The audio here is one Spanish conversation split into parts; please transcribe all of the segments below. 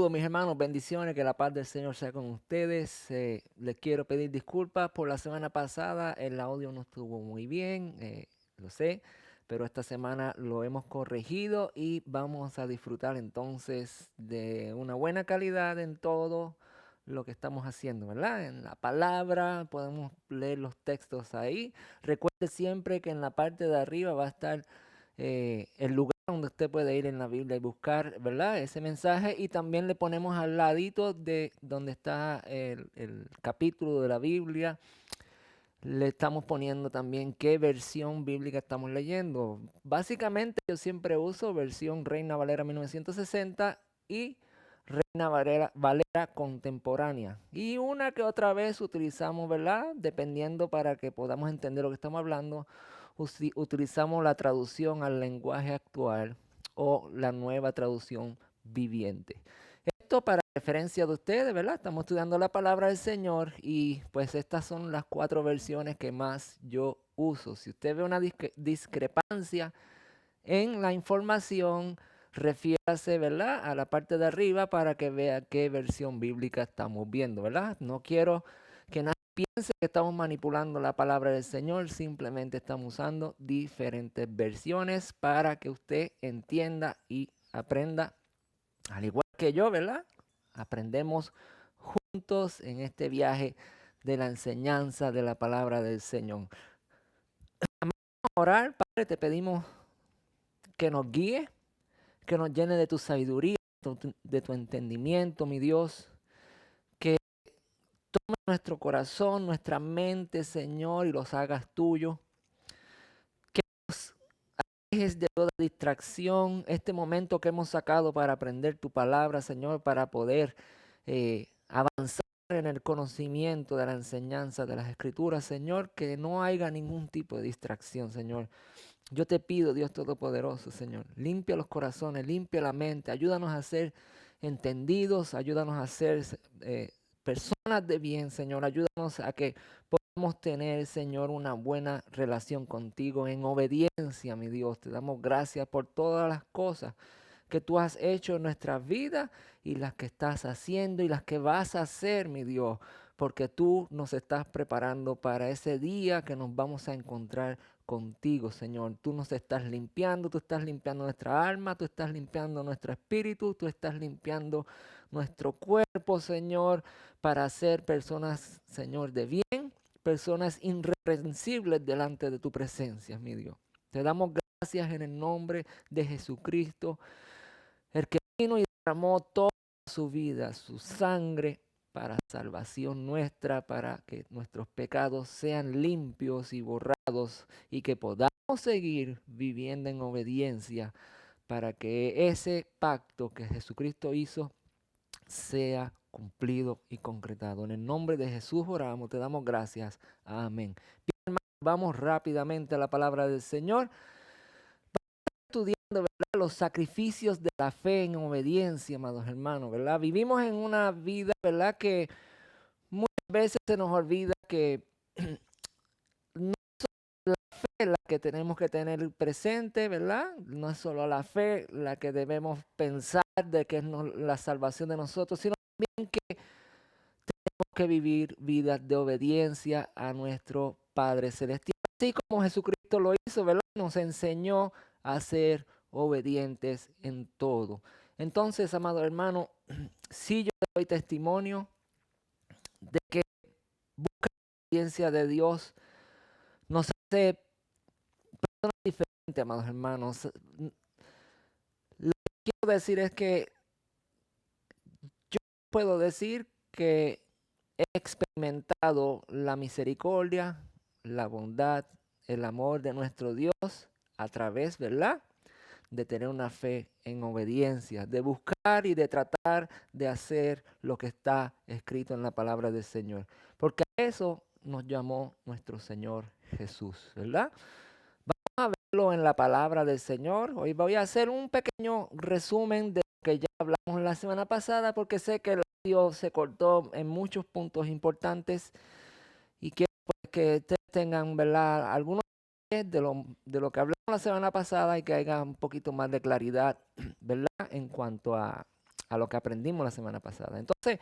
Saludos mis hermanos, bendiciones, que la paz del Señor sea con ustedes. Les quiero pedir disculpas por la semana pasada, el audio no estuvo muy bien, lo sé, pero esta semana lo hemos corregido y vamos a disfrutar entonces de una buena calidad en todo lo que estamos haciendo, ¿verdad? En la palabra, podemos leer los textos ahí. Recuerde siempre que en la parte de arriba va a estar el lugar donde usted puede ir en la Biblia y buscar, ¿verdad? Ese mensaje, y también le ponemos al ladito de donde está el capítulo de la Biblia. Le estamos poniendo también qué versión bíblica estamos leyendo. Básicamente yo siempre uso versión Reina Valera 1960 y Reina Valera contemporánea. Y una que otra vez utilizamos, ¿verdad? Dependiendo para que podamos entender lo que estamos hablando, utilizamos la traducción al lenguaje actual o la nueva traducción viviente. Esto para referencia de ustedes, ¿verdad? Estamos estudiando la palabra del Señor y pues estas son las 4 versiones que más yo uso. Si usted ve una discrepancia en la información, refiérase, ¿verdad?, a la parte de arriba para que vea qué versión bíblica estamos viendo, ¿verdad? No quiero que nadie piense que estamos manipulando la palabra del Señor, simplemente estamos usando diferentes versiones para que usted entienda y aprenda, al igual que yo, ¿verdad? Aprendemos juntos en este viaje de la enseñanza de la palabra del Señor. Vamos a orar, Padre, te pedimos que nos guíe, que nos llene de tu sabiduría, de tu entendimiento, mi Dios, que tome nuestro corazón, nuestra mente, Señor, y los hagas tuyos, que nos alejes de toda distracción, este momento que hemos sacado para aprender tu palabra, Señor, para poder avanzar en el conocimiento de la enseñanza de las Escrituras, Señor, que no haya ningún tipo de distracción, Señor. Yo te pido, Dios Todopoderoso, Señor, limpia los corazones, limpia la mente, ayúdanos a ser entendidos, ayúdanos a ser personas de bien, Señor, ayúdanos a que podamos tener, Señor, una buena relación contigo en obediencia, mi Dios. Te damos gracias por todas las cosas que tú has hecho en nuestras vidas y las que estás haciendo y las que vas a hacer, mi Dios, porque tú nos estás preparando para ese día que nos vamos a encontrar contigo, Señor. Tú nos estás limpiando, tú estás limpiando nuestra alma, tú estás limpiando nuestro espíritu, tú estás limpiando nuestro cuerpo, Señor, para ser personas, Señor, de bien, personas irreprensibles delante de tu presencia, mi Dios. Te damos gracias en el nombre de Jesucristo, el que vino y derramó toda su vida, su sangre, para salvación nuestra, para que nuestros pecados sean limpios y borrados y que podamos seguir viviendo en obediencia para que ese pacto que Jesucristo hizo sea cumplido y concretado. En el nombre de Jesús oramos, te damos gracias. Amén. Bien, hermanos, vamos rápidamente a la palabra del Señor, estudiando, ¿verdad?, los sacrificios de la fe en obediencia, amados hermanos, ¿verdad? Vivimos en una vida, ¿verdad?, que muchas veces se nos olvida que no es la fe la que tenemos que tener presente, ¿verdad? No es solo la fe la que debemos pensar de que es la salvación de nosotros, sino también que tenemos que vivir vidas de obediencia a nuestro Padre Celestial. Así como Jesucristo lo hizo, ¿verdad? Nos enseñó a ser obedientes en todo. Entonces, amado hermano, si yo doy testimonio de que buscar la obediencia de Dios nos hace personas diferentes, amados hermanos. Lo que quiero decir es que yo puedo decir que he experimentado la misericordia, la bondad, el amor de nuestro Dios a través, ¿verdad?, de tener una fe en obediencia, de buscar y de tratar de hacer lo que está escrito en la palabra del Señor. Porque a eso nos llamó nuestro Señor Jesús, ¿verdad? Vamos a verlo en la palabra del Señor. Hoy voy a hacer un pequeño resumen de lo que ya hablamos la semana pasada, porque sé que el audio se cortó en muchos puntos importantes y quiero pues, que ustedes tengan, ¿verdad?, algunos de lo que hablamos la semana pasada y que haya un poquito más de claridad, ¿verdad?, en cuanto a a lo que aprendimos la semana pasada. Entonces,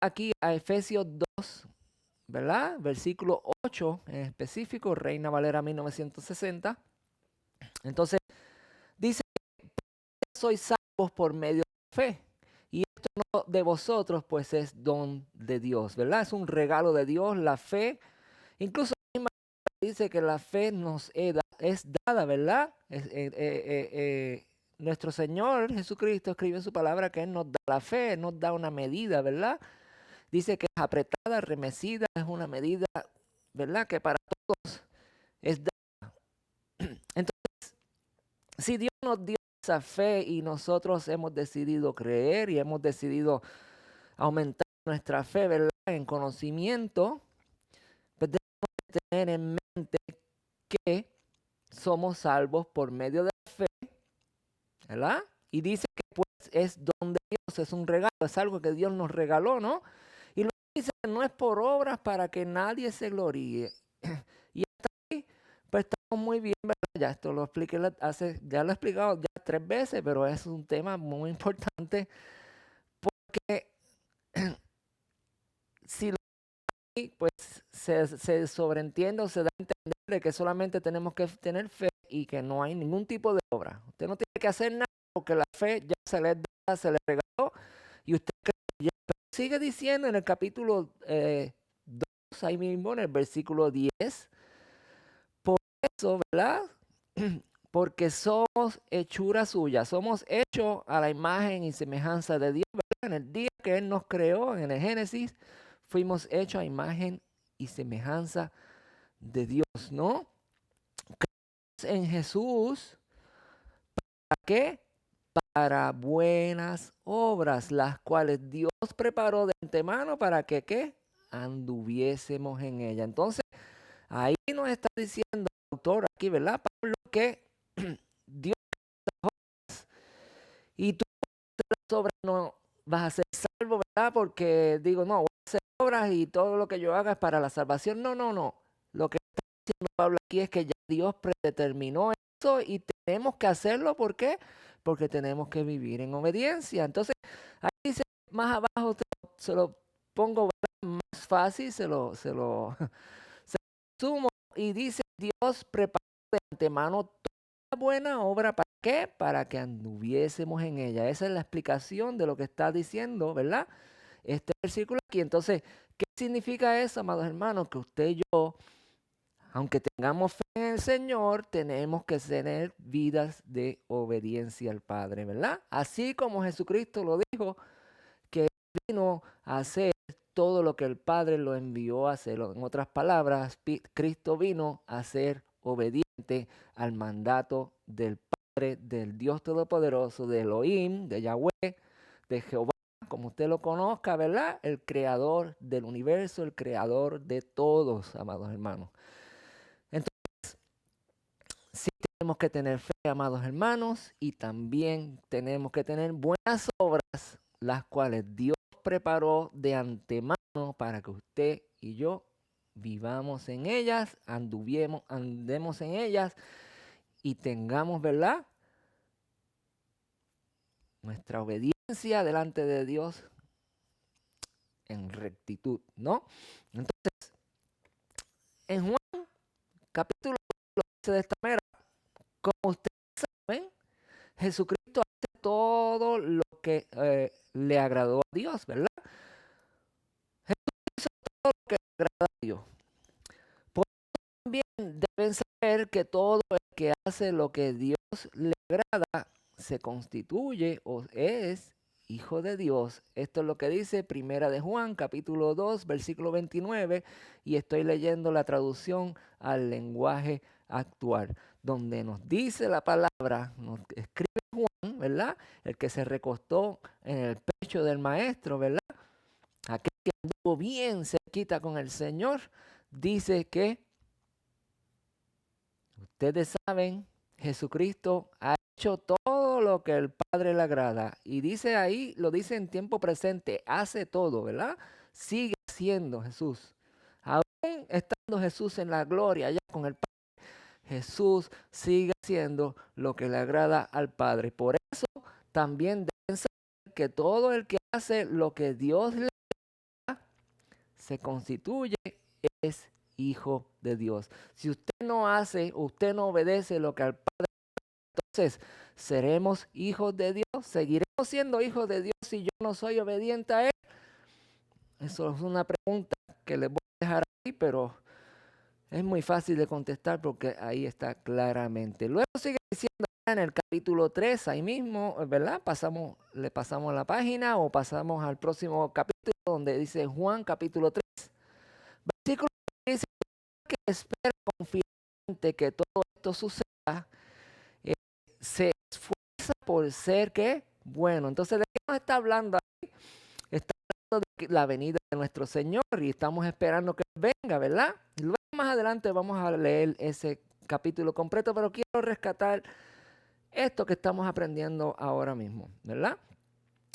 aquí a Efesios 2, ¿verdad? Versículo 8 en específico, Reina Valera 1960. Entonces, dice, sois salvos por medio de fe. Y esto no de vosotros, pues es don de Dios, ¿verdad? Es un regalo de Dios, la fe. Incluso dice que la fe nos es dada, ¿verdad? Nuestro Señor Jesucristo escribe en su palabra que Él nos da la fe, Él nos da una medida, ¿verdad? Dice que es apretada, remecida, es una medida, ¿verdad? Que para todos es dada. Entonces, si Dios nos dio esa fe y nosotros hemos decidido creer y hemos decidido aumentar nuestra fe, ¿verdad? En conocimiento, pues debemos de tener en mente que somos salvos por medio de la fe, ¿verdad? Y dice que pues es don de Dios, es un regalo, es algo que Dios nos regaló, ¿no? Y lo que dice no es por obras para que nadie se gloríe. Y hasta ahí, pues estamos muy bien, ¿verdad? Ya esto lo expliqué ya lo he explicado ya 3 veces, pero es un tema muy importante porque si lo pues se sobreentiende o se da a entender de que solamente tenemos que tener fe y que no hay ningún tipo de obra. Usted no tiene que hacer nada porque la fe ya se le da, se le regaló y usted cree que ya. Pero sigue diciendo en el capítulo 2, ahí mismo en el versículo 10, por eso, ¿verdad? Porque somos hechura suya, somos hechos a la imagen y semejanza de Dios, ¿verdad? En el día que Él nos creó, en el Génesis, fuimos hechos a imagen y semejanza de Dios, ¿no? Creemos en Jesús, ¿para qué? Para buenas obras, las cuales Dios preparó de antemano para que, ¿qué? Anduviésemos en ella. Entonces, ahí nos está diciendo el autor aquí, ¿verdad, Pablo? Que Dios y tú las obras no vas a ser salvo, ¿verdad? Porque digo, no, voy a hacer obras y todo lo que yo haga es para la salvación. No, no, no. Lo que está diciendo Pablo aquí es que ya Dios predeterminó eso y tenemos que hacerlo. ¿Por qué? Porque tenemos que vivir en obediencia. Entonces, ahí dice más abajo, se lo pongo, ¿verdad? Más fácil, se lo sumo y dice, Dios preparó de antemano toda buena obra. ¿Para qué? Para que anduviésemos en ella. Esa es la explicación de lo que está diciendo, ¿verdad? Este versículo aquí. Entonces, ¿qué significa eso, amados hermanos? Que usted y yo, aunque tengamos fe en el Señor, tenemos que tener vidas de obediencia al Padre, ¿verdad? Así como Jesucristo lo dijo, que vino a hacer todo lo que el Padre lo envió a hacer. En otras palabras, Cristo vino a ser obediente al mandato del Padre, del Dios Todopoderoso, de Elohim, de Yahweh, de Jehová, como usted lo conozca, ¿verdad? El creador del universo, el creador de todos, amados hermanos. Entonces, sí tenemos que tener fe, amados hermanos, y también tenemos que tener buenas obras, las cuales Dios preparó de antemano para que usted y yo vivamos en ellas, andemos en ellas y tengamos, ¿verdad? Nuestra obediencia delante de Dios en rectitud, ¿no? Entonces, en Juan capítulo 2 lo dice de esta manera, como ustedes saben, Jesucristo hace todo lo que le agradó a Dios, ¿verdad? Jesús hizo todo lo que le agrada a Dios. Por eso también deben saber que todo el que hace lo que Dios le agrada se constituye o es hijo de Dios. Esto es lo que dice Primera de Juan, capítulo 2, versículo 29, y estoy leyendo la traducción al lenguaje actual, donde nos dice la palabra, nos escribe Juan, ¿verdad? El que se recostó en el pecho del maestro, ¿verdad? Aquel que anduvo bien cerquita con el Señor, dice que ustedes saben, Jesucristo ha hecho todo lo que el Padre le agrada. Y dice ahí, lo dice en tiempo presente, hace todo, ¿verdad? Sigue siendo Jesús. Aún estando Jesús en la gloria allá con el Padre, Jesús sigue haciendo lo que le agrada al Padre. Por eso también deben saber que todo el que hace lo que Dios le da, se constituye, es hijo de Dios. Si usted no hace, usted no obedece lo que al Padre, entonces seremos hijos de Dios, seguiremos siendo hijos de Dios si yo no soy obediente a Él. Eso es una pregunta que les voy a dejar ahí, pero es muy fácil de contestar porque ahí está claramente. Luego sigue diciendo en el capítulo 3, ahí mismo, ¿verdad? Le pasamos la página o pasamos al próximo capítulo donde dice Juan capítulo 3. Versículo 3 dice que espera confiadamente que todo esto suceda, se esfuerza por ser ¿qué? Bueno. Entonces, ¿de qué nos está hablando ahí? Está hablando de la venida de nuestro Señor y estamos esperando que venga, ¿verdad? Y luego más adelante vamos a leer ese capítulo completo, pero quiero rescatar esto que estamos aprendiendo ahora mismo, ¿verdad?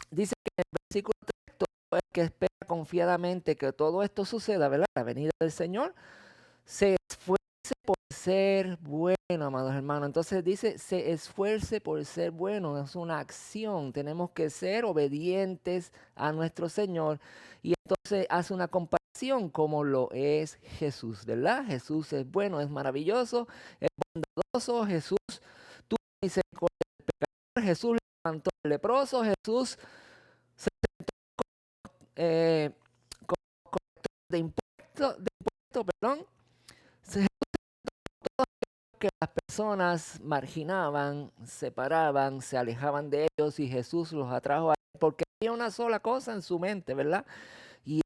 Dice que en el versículo 3, todo el que espera confiadamente que todo esto suceda, ¿verdad? La venida del Señor, se esfuerce por ser bueno, amados hermanos. Entonces dice, se esfuerce por ser bueno, es una acción. Tenemos que ser obedientes a nuestro Señor. Y entonces hace una comparación como lo es Jesús, ¿verdad? Jesús es bueno, es maravilloso, es bondadoso. Jesús tuvo misericordia del pecador. Jesús levantó al leproso. Jesús se con colector de impuestos, perdón. Que las personas marginaban, separaban, se alejaban de ellos y Jesús los atrajo a él porque había una sola cosa en su mente, ¿verdad? Y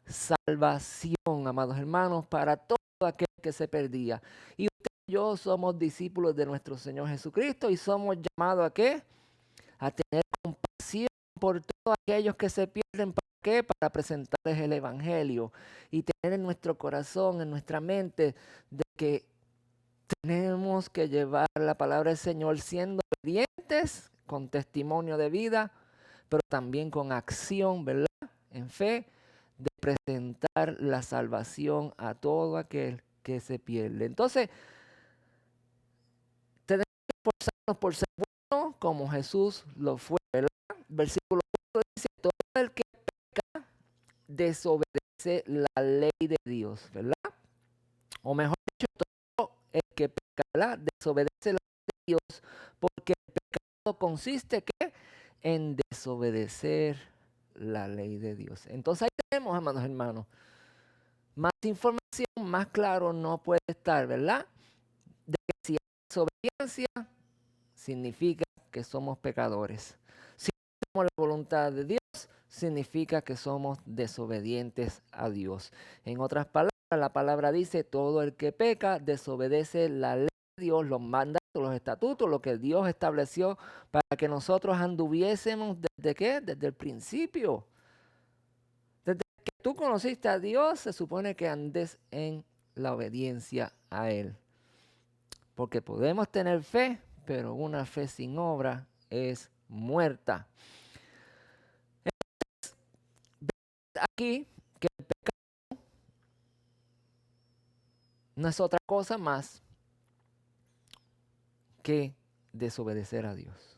salvación, amados hermanos, para todo aquel que se perdía. Y usted y yo somos discípulos de nuestro Señor Jesucristo y somos llamados ¿a qué? A tener compasión por todos aquellos que se pierden. ¿Para qué? Para presentarles el Evangelio y tener en nuestro corazón, en nuestra mente, de que tenemos que llevar la palabra del Señor siendo obedientes, con testimonio de vida, pero también con acción, ¿verdad? En fe, de presentar la salvación a todo aquel que se pierde. Entonces, tenemos que esforzarnos por ser buenos como Jesús lo fue, ¿verdad? Versículo 4 dice, todo el que peca desobedece la ley de Dios, ¿verdad? O mejor dicho, todo el que peca, ¿verdad? Desobedece la ley de Dios, porque el pecado consiste ¿qué? En desobedecer la ley de Dios. Entonces ahí tenemos, hermanos, más información, más claro no puede estar, ¿verdad? De que si hay desobediencia, significa que somos pecadores. Si hacemos la voluntad de Dios, significa que somos desobedientes a Dios. En otras palabras, la palabra dice, todo el que peca desobedece la ley de Dios, los mandatos, los estatutos, lo que Dios estableció para que nosotros anduviésemos desde ¿qué? Desde el principio. Desde que tú conociste a Dios, se supone que andes en la obediencia a Él. Porque podemos tener fe, pero una fe sin obra es muerta. Aquí, que el pecado no es otra cosa más que desobedecer a Dios.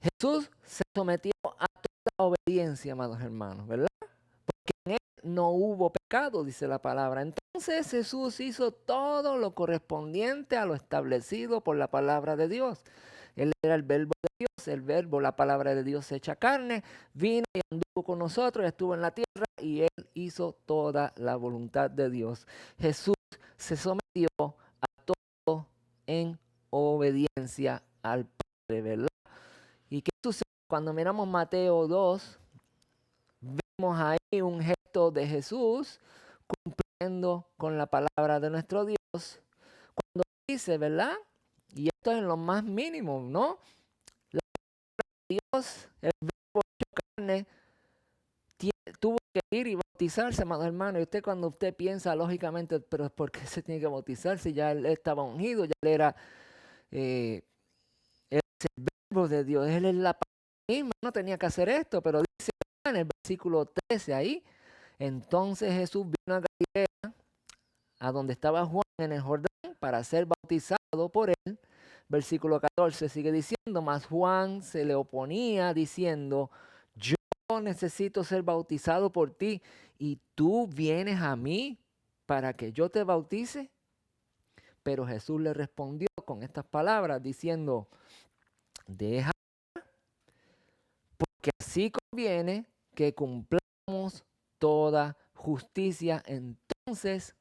Jesús se sometió a toda obediencia, amados hermanos, ¿verdad? Porque en él no hubo pecado, dice la palabra. Entonces Jesús hizo todo lo correspondiente a lo establecido por la palabra de Dios. Él era el verbo de Dios, el verbo, la palabra de Dios hecha carne, vino y anduvo con nosotros, estuvo en la tierra y él hizo toda la voluntad de Dios. Jesús se sometió a todo en obediencia al Padre, ¿verdad? ¿Y qué sucede? Cuando miramos Mateo 2, vemos ahí un gesto de Jesús cumpliendo con la palabra de nuestro Dios. Cuando dice, ¿verdad? Y esto es en lo más mínimo, ¿no? La Dios, el verbo hecho carne, tuvo que ir y bautizarse, amado hermano. Y usted cuando usted piensa lógicamente, pero ¿por qué se tiene que bautizar si ya él estaba ungido, ya él era él es el verbo de Dios, él es la palabra misma, no tenía que hacer esto, pero dice en el versículo 13 ahí, entonces Jesús vino a Galilea, a donde estaba Juan en el Jordán, para ser bautizado por él. versículo 14 sigue diciendo, mas Juan se le oponía diciendo, yo necesito ser bautizado por ti y tú vienes a mí para que yo te bautice. Pero Jesús le respondió con estas palabras diciendo, deja, porque así conviene que cumplamos toda justicia. Entonces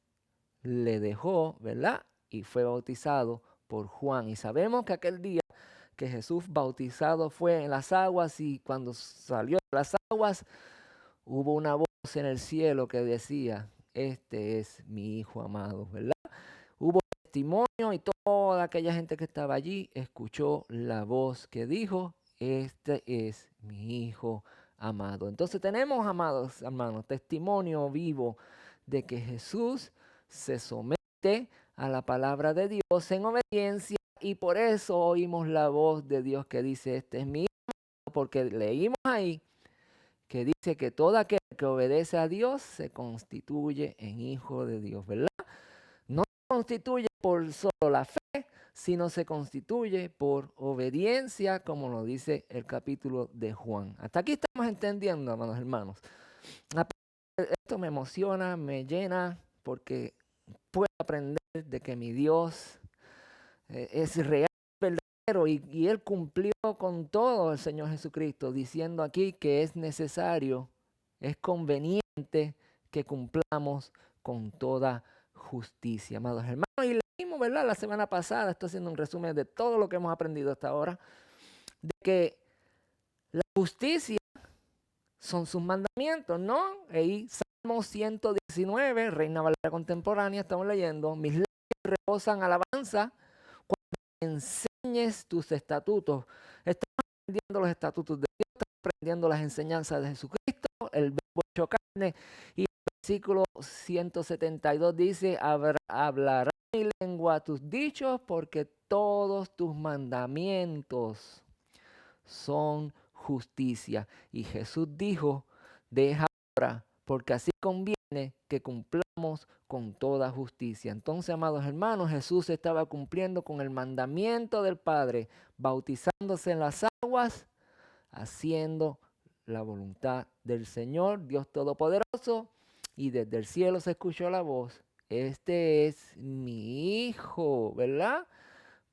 le dejó, ¿verdad? Y fue bautizado por Juan. Y sabemos que aquel día que Jesús bautizado fue en las aguas y cuando salió de las aguas hubo una voz en el cielo que decía, este es mi Hijo amado, ¿verdad? Hubo testimonio y toda aquella gente que estaba allí escuchó la voz que dijo, este es mi Hijo amado. Entonces tenemos, amados hermanos, testimonio vivo de que Jesús se somete a la palabra de Dios en obediencia y por eso oímos la voz de Dios que dice, este es mi Hijo, porque leímos ahí que dice que todo aquel que obedece a Dios se constituye en hijo de Dios, ¿verdad? No se constituye por solo la fe, sino se constituye por obediencia, como lo dice el capítulo de Juan. Hasta aquí estamos entendiendo, amados hermanos. Esto me emociona, me llena, porque puedo aprender de que mi Dios es real, verdadero, y Él cumplió con todo el Señor Jesucristo, diciendo aquí que es necesario, es conveniente que cumplamos con toda justicia, amados hermanos. Y leímos, ¿verdad? La semana pasada, estoy haciendo un resumen de todo lo que hemos aprendido hasta ahora, de que la justicia son sus mandamientos, ¿no? Ahí Salmo 119, Reina Valera Contemporánea, estamos leyendo, mis labios reposan alabanza cuando enseñes tus estatutos. Estamos aprendiendo los estatutos de Dios, estamos aprendiendo las enseñanzas de Jesucristo, el verbo hecho carne, y el versículo 172 dice, hablará mi lengua tus dichos, porque todos tus mandamientos son justicia. Y Jesús dijo, deja ahora, porque así conviene que cumplamos con toda justicia. Entonces, amados hermanos, Jesús estaba cumpliendo con el mandamiento del Padre, bautizándose en las aguas, haciendo la voluntad del Señor, Dios Todopoderoso, y desde el cielo se escuchó la voz, este es mi Hijo, ¿verdad?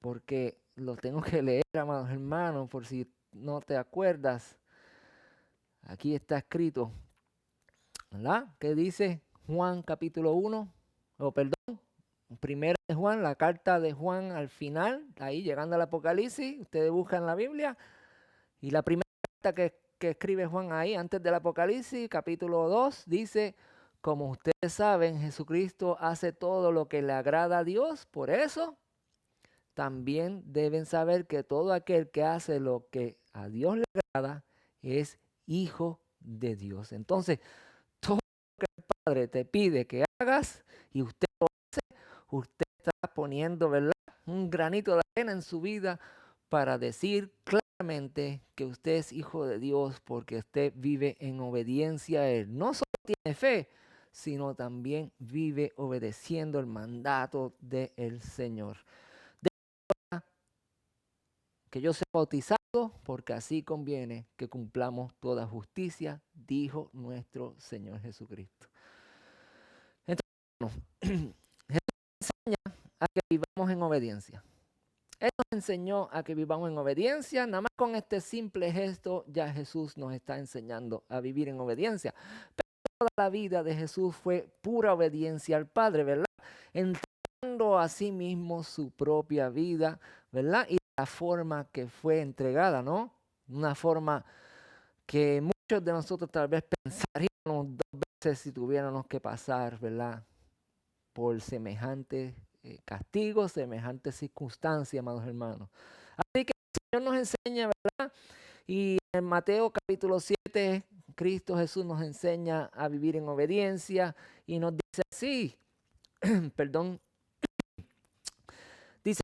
Porque lo tengo que leer, amados hermanos, por si no te acuerdas. Aquí está escrito, ¿verdad? ¿Qué dice Juan capítulo 1? Perdón, primera de Juan, la carta de Juan al final, ahí llegando al Apocalipsis, ustedes buscan la Biblia, y la primera carta que escribe Juan ahí, antes del Apocalipsis, capítulo 2, dice, como ustedes saben, Jesucristo hace todo lo que le agrada a Dios, por eso también deben saber que todo aquel que hace lo que a Dios le agrada es hijo de Dios. Entonces, todo lo que el Padre te pide que hagas y usted lo hace, usted está poniendo, ¿verdad?, un granito de arena en su vida para decir claramente que usted es hijo de Dios porque usted vive en obediencia a Él. No solo tiene fe, sino también vive obedeciendo el mandato del Señor. Que yo sea bautizado, porque así conviene que cumplamos toda justicia, dijo nuestro Señor Jesucristo. Entonces, Jesús enseña a que vivamos en obediencia. Él nos enseñó a que vivamos en obediencia. Nada más con este simple gesto ya Jesús nos está enseñando a vivir en obediencia. Pero toda la vida de Jesús fue pura obediencia al Padre, ¿verdad? Entregando a sí mismo su propia vida, ¿verdad? Y la forma que fue entregada, ¿no? Una forma que muchos de nosotros tal vez pensaríamos dos veces si tuviéramos que pasar, ¿verdad?, por semejante castigo, semejante circunstancia, amados hermanos. Así que el Señor nos enseña, ¿verdad? Y en Mateo capítulo 7, Cristo Jesús nos enseña a vivir en obediencia y nos dice así, perdón, dice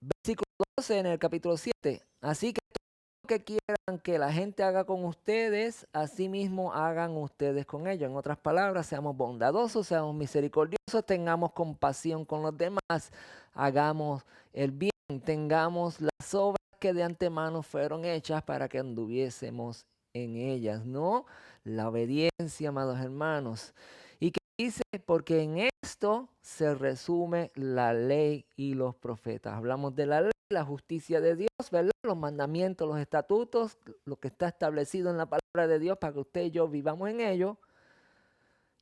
versículo 12 en el capítulo 7. Así que todo lo que quieran que la gente haga con ustedes, así mismo hagan ustedes con ellos. En otras palabras, seamos bondadosos, seamos misericordiosos, tengamos compasión con los demás, hagamos el bien, tengamos las obras que de antemano fueron hechas para que anduviésemos en ellas, ¿no? La obediencia, amados hermanos. Y que dice, porque en esto se resume la ley y los profetas. Hablamos de la ley, la justicia de Dios, ¿verdad? Los mandamientos, los estatutos, lo que está establecido en la palabra de Dios para que usted y yo vivamos en ello.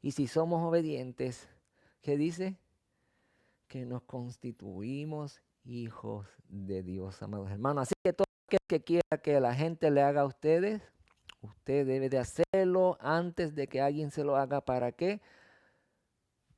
Y si somos obedientes, ¿qué dice? Que nos constituimos hijos de Dios, amados hermanos. Así que todo aquel que quiera que la gente le haga a ustedes, usted debe de hacerlo antes de que alguien se lo haga. ¿Para qué?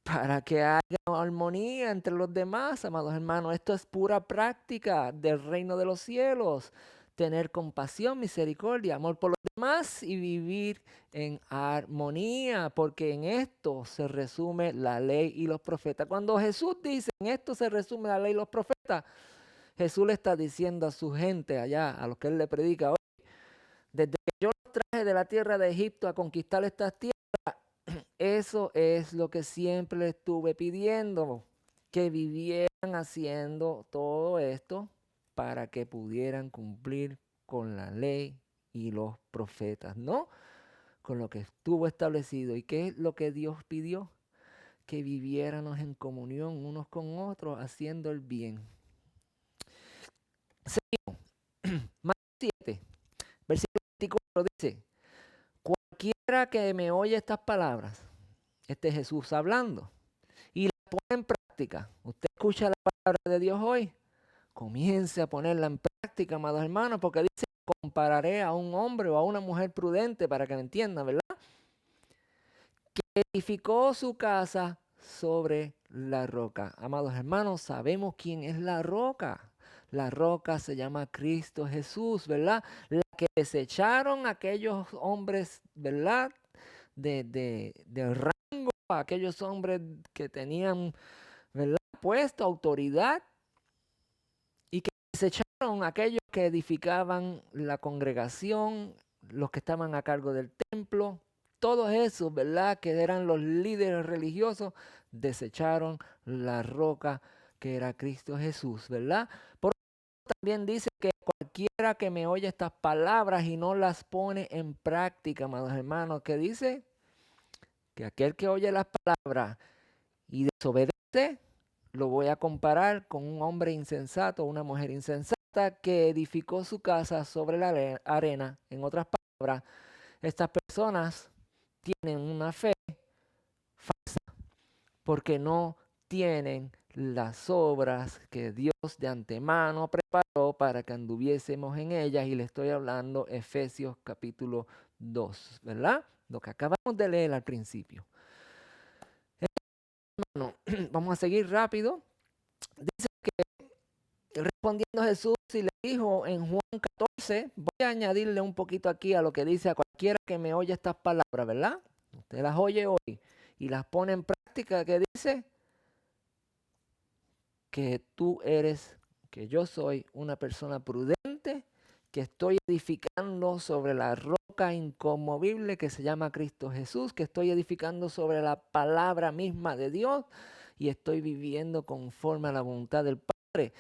Para que haya armonía entre los demás, amados hermanos. Esto es pura práctica del reino de los cielos. Tener compasión, misericordia, amor por los demás y vivir en armonía, porque en esto se resume la ley y los profetas. Cuando Jesús dice, en esto se resume la ley y los profetas, Jesús le está diciendo a su gente allá, a los que él le predica, oye, desde que yo los traje de la tierra de Egipto a conquistar estas tierras, eso es lo que siempre le estuve pidiendo, que vivieran haciendo todo esto para que pudieran cumplir con la ley y los profetas, ¿no? Con lo que estuvo establecido. ¿Y qué es lo que Dios pidió? Que viviéramos en comunión unos con otros, haciendo el bien. Seguimos. Mateo 7, versículo 24 dice, cualquiera que me oye estas palabras, este es Jesús hablando, y la pone en práctica. Usted escucha la palabra de Dios hoy, comience a ponerla en práctica, amados hermanos, porque dice, compararé a un hombre o a una mujer prudente, para que me entiendan, ¿verdad? Que edificó su casa sobre la roca. Amados hermanos, sabemos quién es la roca. La roca se llama Cristo Jesús, ¿verdad? La que desecharon aquellos hombres, ¿verdad? De rango, aquellos hombres que tenían, ¿verdad? Puesto autoridad, y que desecharon aquellos que edificaban la congregación, los que estaban a cargo del templo, todos esos, ¿verdad? Que eran los líderes religiosos, desecharon la roca que era Cristo Jesús, ¿verdad? Por eso también dice que cualquiera que me oye estas palabras y no las pone en práctica, amados hermanos, que dice que aquel que oye las palabras y desobedece, lo voy a comparar con un hombre insensato, una mujer insensata que edificó su casa sobre la arena. En otras palabras, estas personas tienen una fe falsa porque no tienen las obras que Dios de antemano preparó para que anduviésemos en ellas. Y le estoy hablando Efesios capítulo 2, ¿verdad? Lo que acabamos de leer al principio. Bueno, vamos a seguir rápido. Dice que respondiendo Jesús y le dijo en Juan 14, voy a añadirle un poquito aquí a lo que dice a cualquiera que me oye estas palabras, ¿verdad? Usted las oye hoy y las pone en práctica, que dice que tú eres, que yo soy una persona prudente, que estoy edificando sobre la roca inconmovible que se llama Cristo Jesús, que estoy edificando sobre la palabra misma de Dios y estoy viviendo conforme a la voluntad del Padre.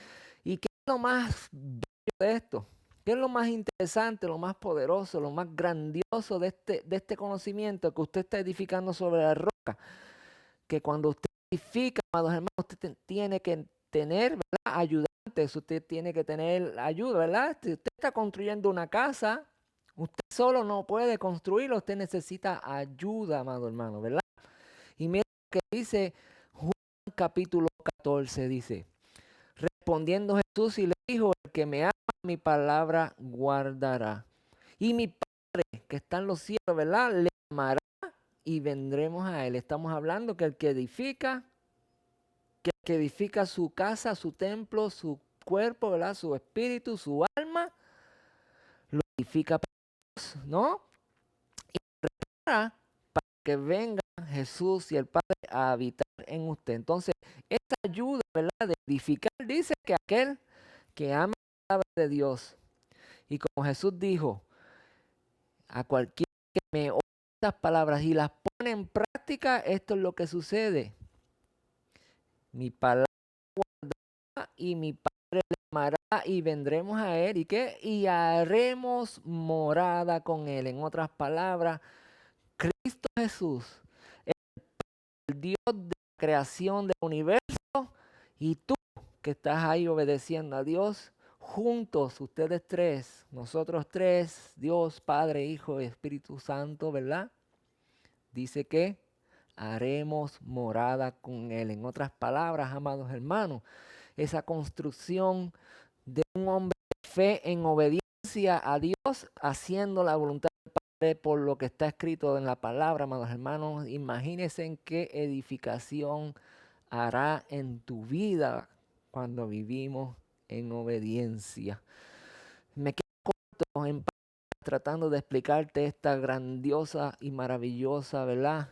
¿Y qué es lo más bello de esto? ¿Qué es lo más interesante, lo más poderoso, lo más grandioso de este conocimiento que usted está edificando sobre la roca? Que cuando usted edifica, amados hermanos, usted tiene que tener, ¿verdad?, ayudantes, usted tiene que tener ayuda, ¿verdad? Si usted está construyendo una casa, usted solo no puede construirlo, usted necesita ayuda, amado hermano, ¿verdad? Y mira lo que dice Juan capítulo 14, dice, respondiendo Jesús y le dijo, el que me ama, mi palabra guardará. Y mi Padre que está en los cielos, ¿verdad?, le amará y vendremos a él. Estamos hablando que el que edifica su casa, su templo, su cuerpo, ¿verdad?, su espíritu, su alma, lo edifica para Dios, ¿no? Y para que venga Jesús y el Padre a habitar en usted. Entonces, esta ayuda, ¿verdad?, de edificar, dice que aquel que ama la palabra de Dios, y como Jesús dijo, a cualquiera que me oye estas palabras y las pone en práctica, esto es lo que sucede. Mi palabra y mi Padre le amará y vendremos a Él. ¿Y qué? Y haremos morada con Él. En otras palabras, Cristo Jesús, el Dios de la creación del universo, y tú que estás ahí obedeciendo a Dios, juntos, ustedes tres, nosotros tres, Dios, Padre, Hijo y Espíritu Santo, ¿verdad? Dice que haremos morada con Él. En otras palabras, amados hermanos, esa construcción de un hombre de fe en obediencia a Dios, haciendo la voluntad del Padre por lo que está escrito en la palabra, amados hermanos. Imagínense en qué edificación hará en tu vida cuando vivimos en obediencia. Me quedo corto tratando de explicarte esta grandiosa y maravillosa, ¿verdad?,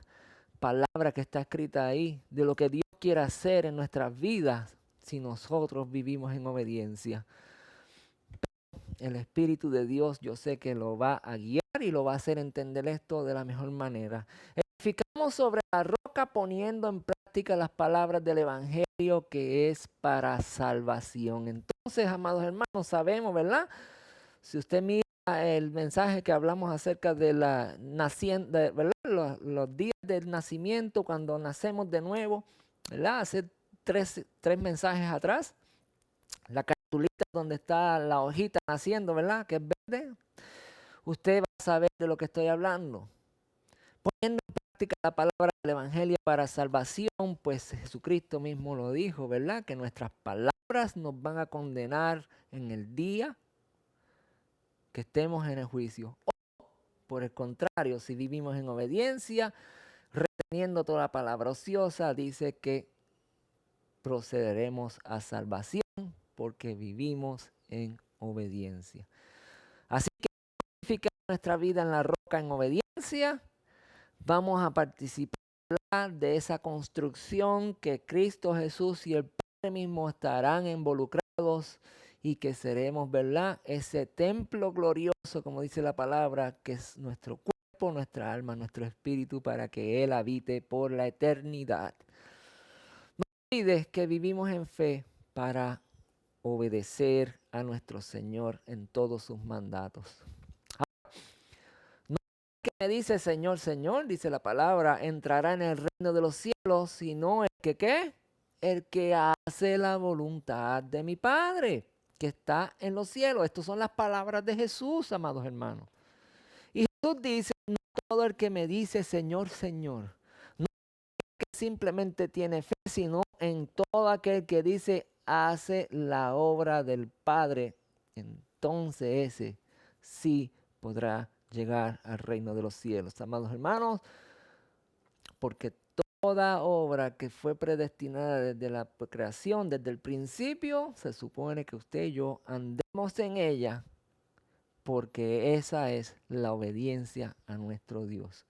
palabra que está escrita ahí, de lo que Dios quiere hacer en nuestras vidas si nosotros vivimos en obediencia. El Espíritu de Dios, yo sé que lo va a guiar y lo va a hacer entender esto de la mejor manera. Edificamos sobre la roca poniendo en práctica las palabras del Evangelio, que es para salvación. Entonces, amados hermanos, sabemos, ¿verdad? Si usted mira el mensaje que hablamos acerca de la naciendo, ¿verdad? Los días del nacimiento, cuando nacemos de nuevo, ¿verdad? Hace tres mensajes atrás, la cartulita donde está la hojita naciendo, ¿verdad?, que es verde. Usted va a saber de lo que estoy hablando. Poniendo en práctica la palabra del Evangelio para salvación, pues Jesucristo mismo lo dijo, ¿verdad?, que nuestras palabras nos van a condenar en el día que estemos en el juicio. O, por el contrario, si vivimos en obediencia, reteniendo toda la palabra ociosa, dice que procederemos a salvación porque vivimos en obediencia. Así que edificar nuestra vida en la roca en obediencia, vamos a participar de esa construcción que Cristo Jesús y el Padre mismo estarán involucrados, y que seremos, ¿verdad?, ese templo glorioso, como dice la palabra, que es nuestro cuerpo, nuestra alma, nuestro espíritu, para que Él habite por la eternidad. No olvides que vivimos en fe para obedecer a nuestro Señor en todos sus mandatos. No el que me dice Señor, Señor, dice la palabra, entrará en el reino de los cielos, sino el que, ¿qué?, el que hace la voluntad de mi Padre que está en los cielos. Estas son las palabras de Jesús, amados hermanos. Y Jesús dice, no todo el que me dice Señor, Señor, no el que simplemente tiene fe, sino en todo aquel que dice, hace la obra del Padre. Entonces ese sí podrá llegar al reino de los cielos, amados hermanos, porque toda obra que fue predestinada desde la creación, desde el principio, se supone que usted y yo andemos en ella, porque esa es la obediencia a nuestro Dios.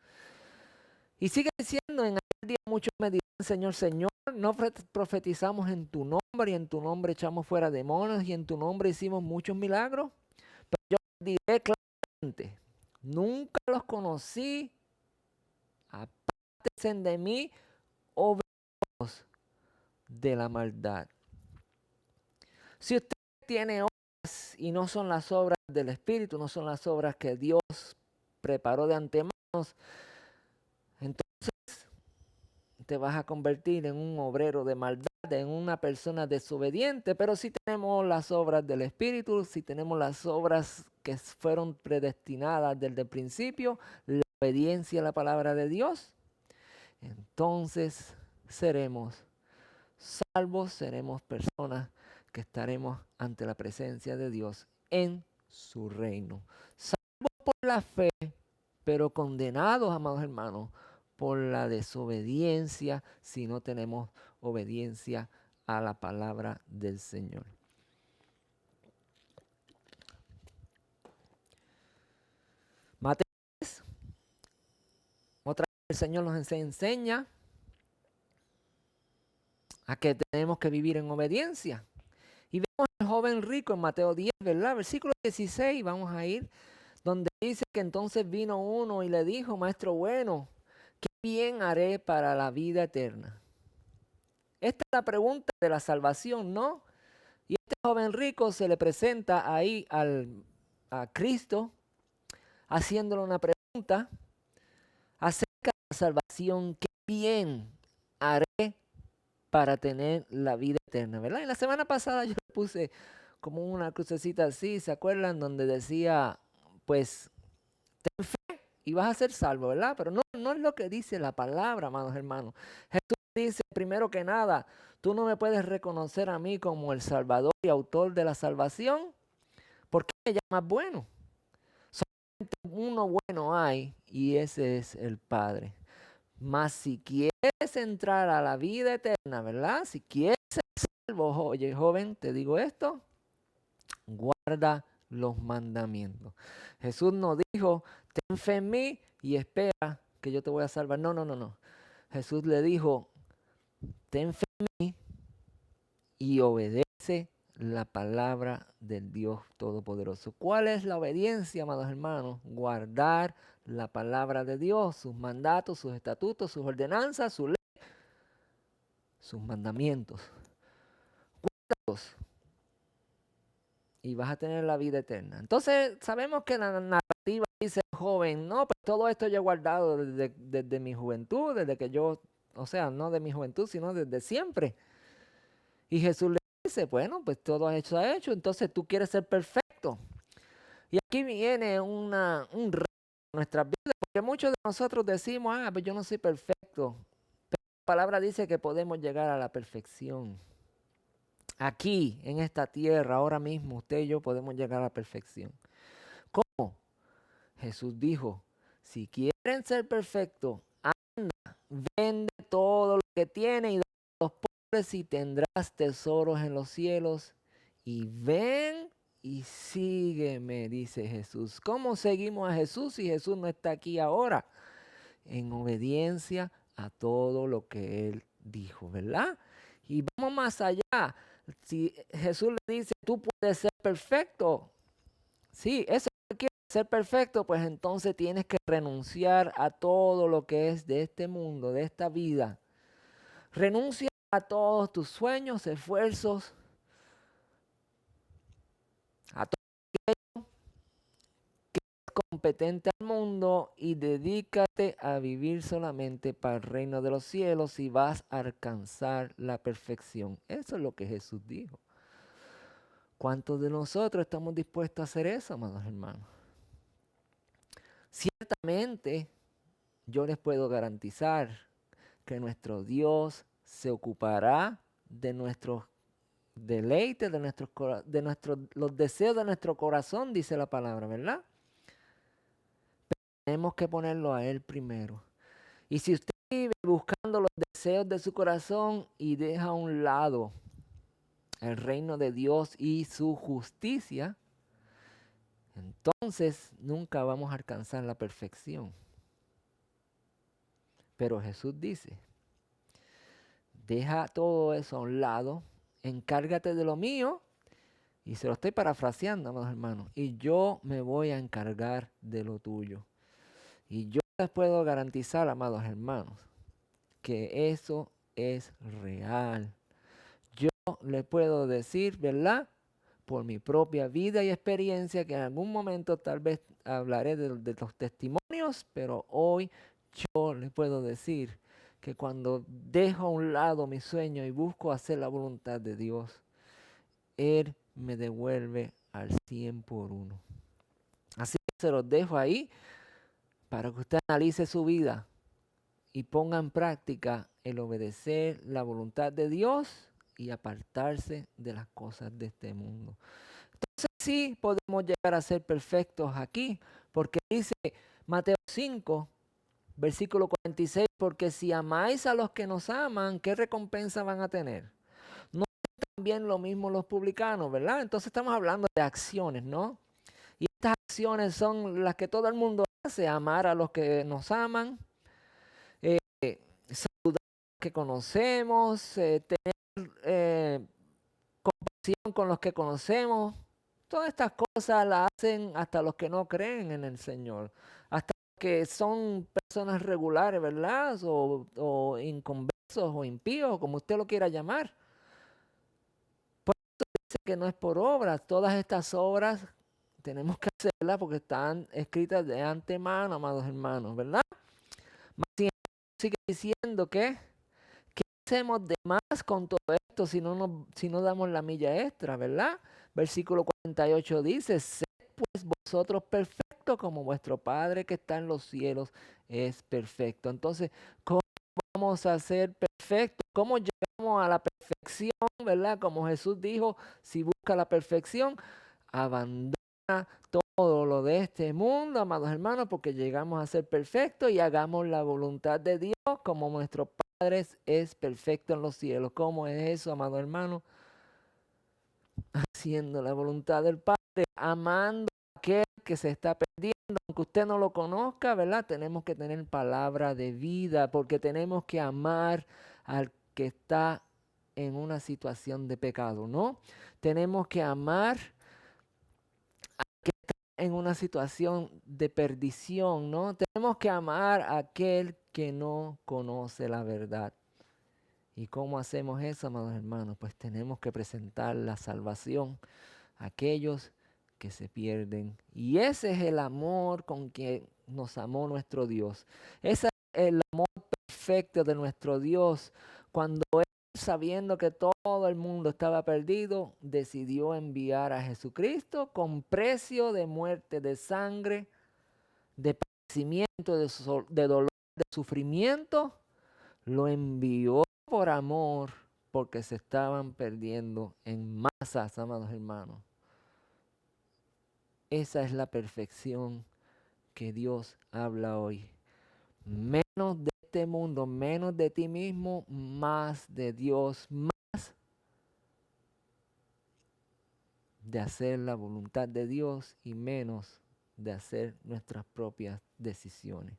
Y sigue diciendo, en aquel día muchos me dirán, Señor, Señor, no profetizamos en tu nombre, y en tu nombre echamos fuera demonios, y en tu nombre hicimos muchos milagros. Pero yo diré claramente, nunca los conocí, apártense de mí, obreros de la maldad. Si usted tiene obras y no son las obras del Espíritu, no son las obras que Dios preparó de antemano, entonces te vas a convertir en un obrero de maldad, en una persona desobediente. Pero si tenemos las obras del Espíritu, si tenemos las obras que fueron predestinadas desde el principio, la obediencia a la palabra de Dios, entonces seremos salvos, seremos personas que estaremos ante la presencia de Dios en su reino. Salvos por la fe, pero condenados, amados hermanos, por la desobediencia, si no tenemos obediencia a la palabra del Señor. Mateo 3, otra vez el Señor nos enseña a que tenemos que vivir en obediencia. Y vemos al joven rico en Mateo 10, ¿verdad? Versículo 16, vamos a ir, donde dice que entonces vino uno y le dijo, Maestro bueno, ¿qué bien haré para la vida eterna? Esta es la pregunta de la salvación, ¿no? Y este joven rico se le presenta ahí a Cristo haciéndole una pregunta acerca de la salvación. ¿Qué bien haré para tener la vida eterna? ¿Verdad? Y la semana pasada yo le puse como una crucecita así, ¿se acuerdan? Donde decía, pues, ten fe y vas a ser salvo, ¿verdad? Pero no es lo que dice la palabra, amados hermanos. Jesús dice, primero que nada, tú no me puedes reconocer a mí como el Salvador y autor de la salvación, porque me llamas bueno. Solamente uno bueno hay y ese es el Padre. Mas si quieres entrar a la vida eterna, ¿verdad? Si quieres ser salvo, oye, joven, te digo esto, guarda los mandamientos. Jesús no dijo, ten fe en mí y espera que yo te voy a salvar. No, no, no, no. Jesús le dijo, ten fe en mí y obedece la palabra del Dios Todopoderoso. ¿Cuál es la obediencia, amados hermanos? Guardar la palabra de Dios, sus mandatos, sus estatutos, sus ordenanzas, sus leyes, sus mandamientos. Guárdalos y vas a tener la vida eterna. Entonces, sabemos que la narrativa dice, joven, no, pues todo esto yo he guardado desde mi juventud, desde que yo, o sea, no de mi juventud, sino desde siempre. Y Jesús le dice, bueno, pues todo eso ha hecho, entonces tú quieres ser perfecto. Y aquí viene un reto en nuestras vidas, porque muchos de nosotros decimos, pues yo no soy perfecto. Pero la palabra dice que podemos llegar a la perfección. Aquí, en esta tierra, ahora mismo, usted y yo podemos llegar a la perfección. ¿Cómo? Jesús dijo, si quieren ser perfectos, anda, vende todo lo que tienes y da a los pobres y tendrás tesoros en los cielos. Y ven y sígueme, dice Jesús. ¿Cómo seguimos a Jesús si Jesús no está aquí ahora? En obediencia a todo lo que Él dijo, ¿verdad? Y vamos más allá. Si Jesús le dice, tú puedes ser perfecto, sí, eso quiere ser perfecto, pues entonces tienes que renunciar a todo lo que es de este mundo, de esta vida. Renuncia a todos tus sueños, esfuerzos, a todo competente al mundo y dedícate a vivir solamente para el reino de los cielos y vas a alcanzar la perfección. Eso es lo que Jesús dijo. ¿Cuántos de nosotros estamos dispuestos a hacer eso, amados hermanos? Ciertamente, yo les puedo garantizar que nuestro Dios se ocupará de nuestros deleites, los deseos de nuestro corazón, dice la palabra, ¿verdad? Pero tenemos que ponerlo a Él primero. Y si usted vive buscando los deseos de su corazón y deja a un lado el reino de Dios y su justicia, entonces nunca vamos a alcanzar la perfección. Pero Jesús dice, deja todo eso a un lado, encárgate de lo mío, y se lo estoy parafraseando, amados hermanos, y yo me voy a encargar de lo tuyo. Y yo les puedo garantizar, amados hermanos, que eso es real. Yo les puedo decir, ¿verdad? Por mi propia vida y experiencia, que en algún momento tal vez hablaré de los testimonios, pero hoy yo les puedo decir que cuando dejo a un lado mi sueño y busco hacer la voluntad de Dios, Él me devuelve al 100 por uno. Así que se los dejo ahí para que usted analice su vida y ponga en práctica el obedecer la voluntad de Dios y apartarse de las cosas de este mundo. Entonces sí podemos llegar a ser perfectos aquí, porque dice Mateo 5, versículo 46, porque si amáis a los que nos aman, ¿qué recompensa van a tener? No es también lo mismo los publicanos, ¿verdad? Entonces estamos hablando de acciones, ¿no? Y estas acciones son las que todo el mundo hace, amar a los que nos aman, eh, saludar a los que conocemos, tener compasión con los que conocemos. Todas estas cosas las hacen hasta los que no creen en el Señor, hasta los que son personas regulares, ¿verdad? O inconversos o impíos, como usted lo quiera llamar. Por eso que no es por obras. Todas estas obras tenemos que hacerlas porque están escritas de antemano, amados hermanos, ¿verdad? Mas sin embargo, sigue diciendo que ¿qué hacemos de más con todo esto si no damos la milla extra, ¿verdad? Versículo 48 dice, sed pues vosotros perfectos como vuestro Padre que está en los cielos es perfecto. Entonces, ¿cómo vamos a ser perfectos? ¿Cómo llegamos a la perfección, verdad? Como Jesús dijo, si busca la perfección, abandona todo lo de este mundo, amados hermanos, porque llegamos a ser perfectos y hagamos la voluntad de Dios como nuestro Padre es perfecto en los cielos. ¿Cómo es eso, amados hermanos? Haciendo la voluntad del Padre, amando a aquel que se está perdiendo, aunque usted no lo conozca, ¿verdad? Tenemos que tener palabra de vida, porque tenemos que amar al que está en una situación de pecado, ¿no? Tenemos que amar que está en una situación de perdición, ¿no? Tenemos que amar a aquel que no conoce la verdad. ¿Y cómo hacemos eso, amados hermanos? Pues tenemos que presentar la salvación a aquellos que se pierden. Y ese es el amor con que nos amó nuestro Dios. Ese es el amor perfecto de nuestro Dios. Cuando Él, sabiendo que todo el mundo estaba perdido, decidió enviar a Jesucristo con precio de muerte, de sangre, de padecimiento, de dolor, de sufrimiento. Lo envió por amor, porque se estaban perdiendo en masas, amados hermanos. Esa es la perfección que Dios habla hoy. Menos de este mundo, menos de ti mismo, más de Dios, más de hacer la voluntad de Dios y menos de hacer nuestras propias decisiones.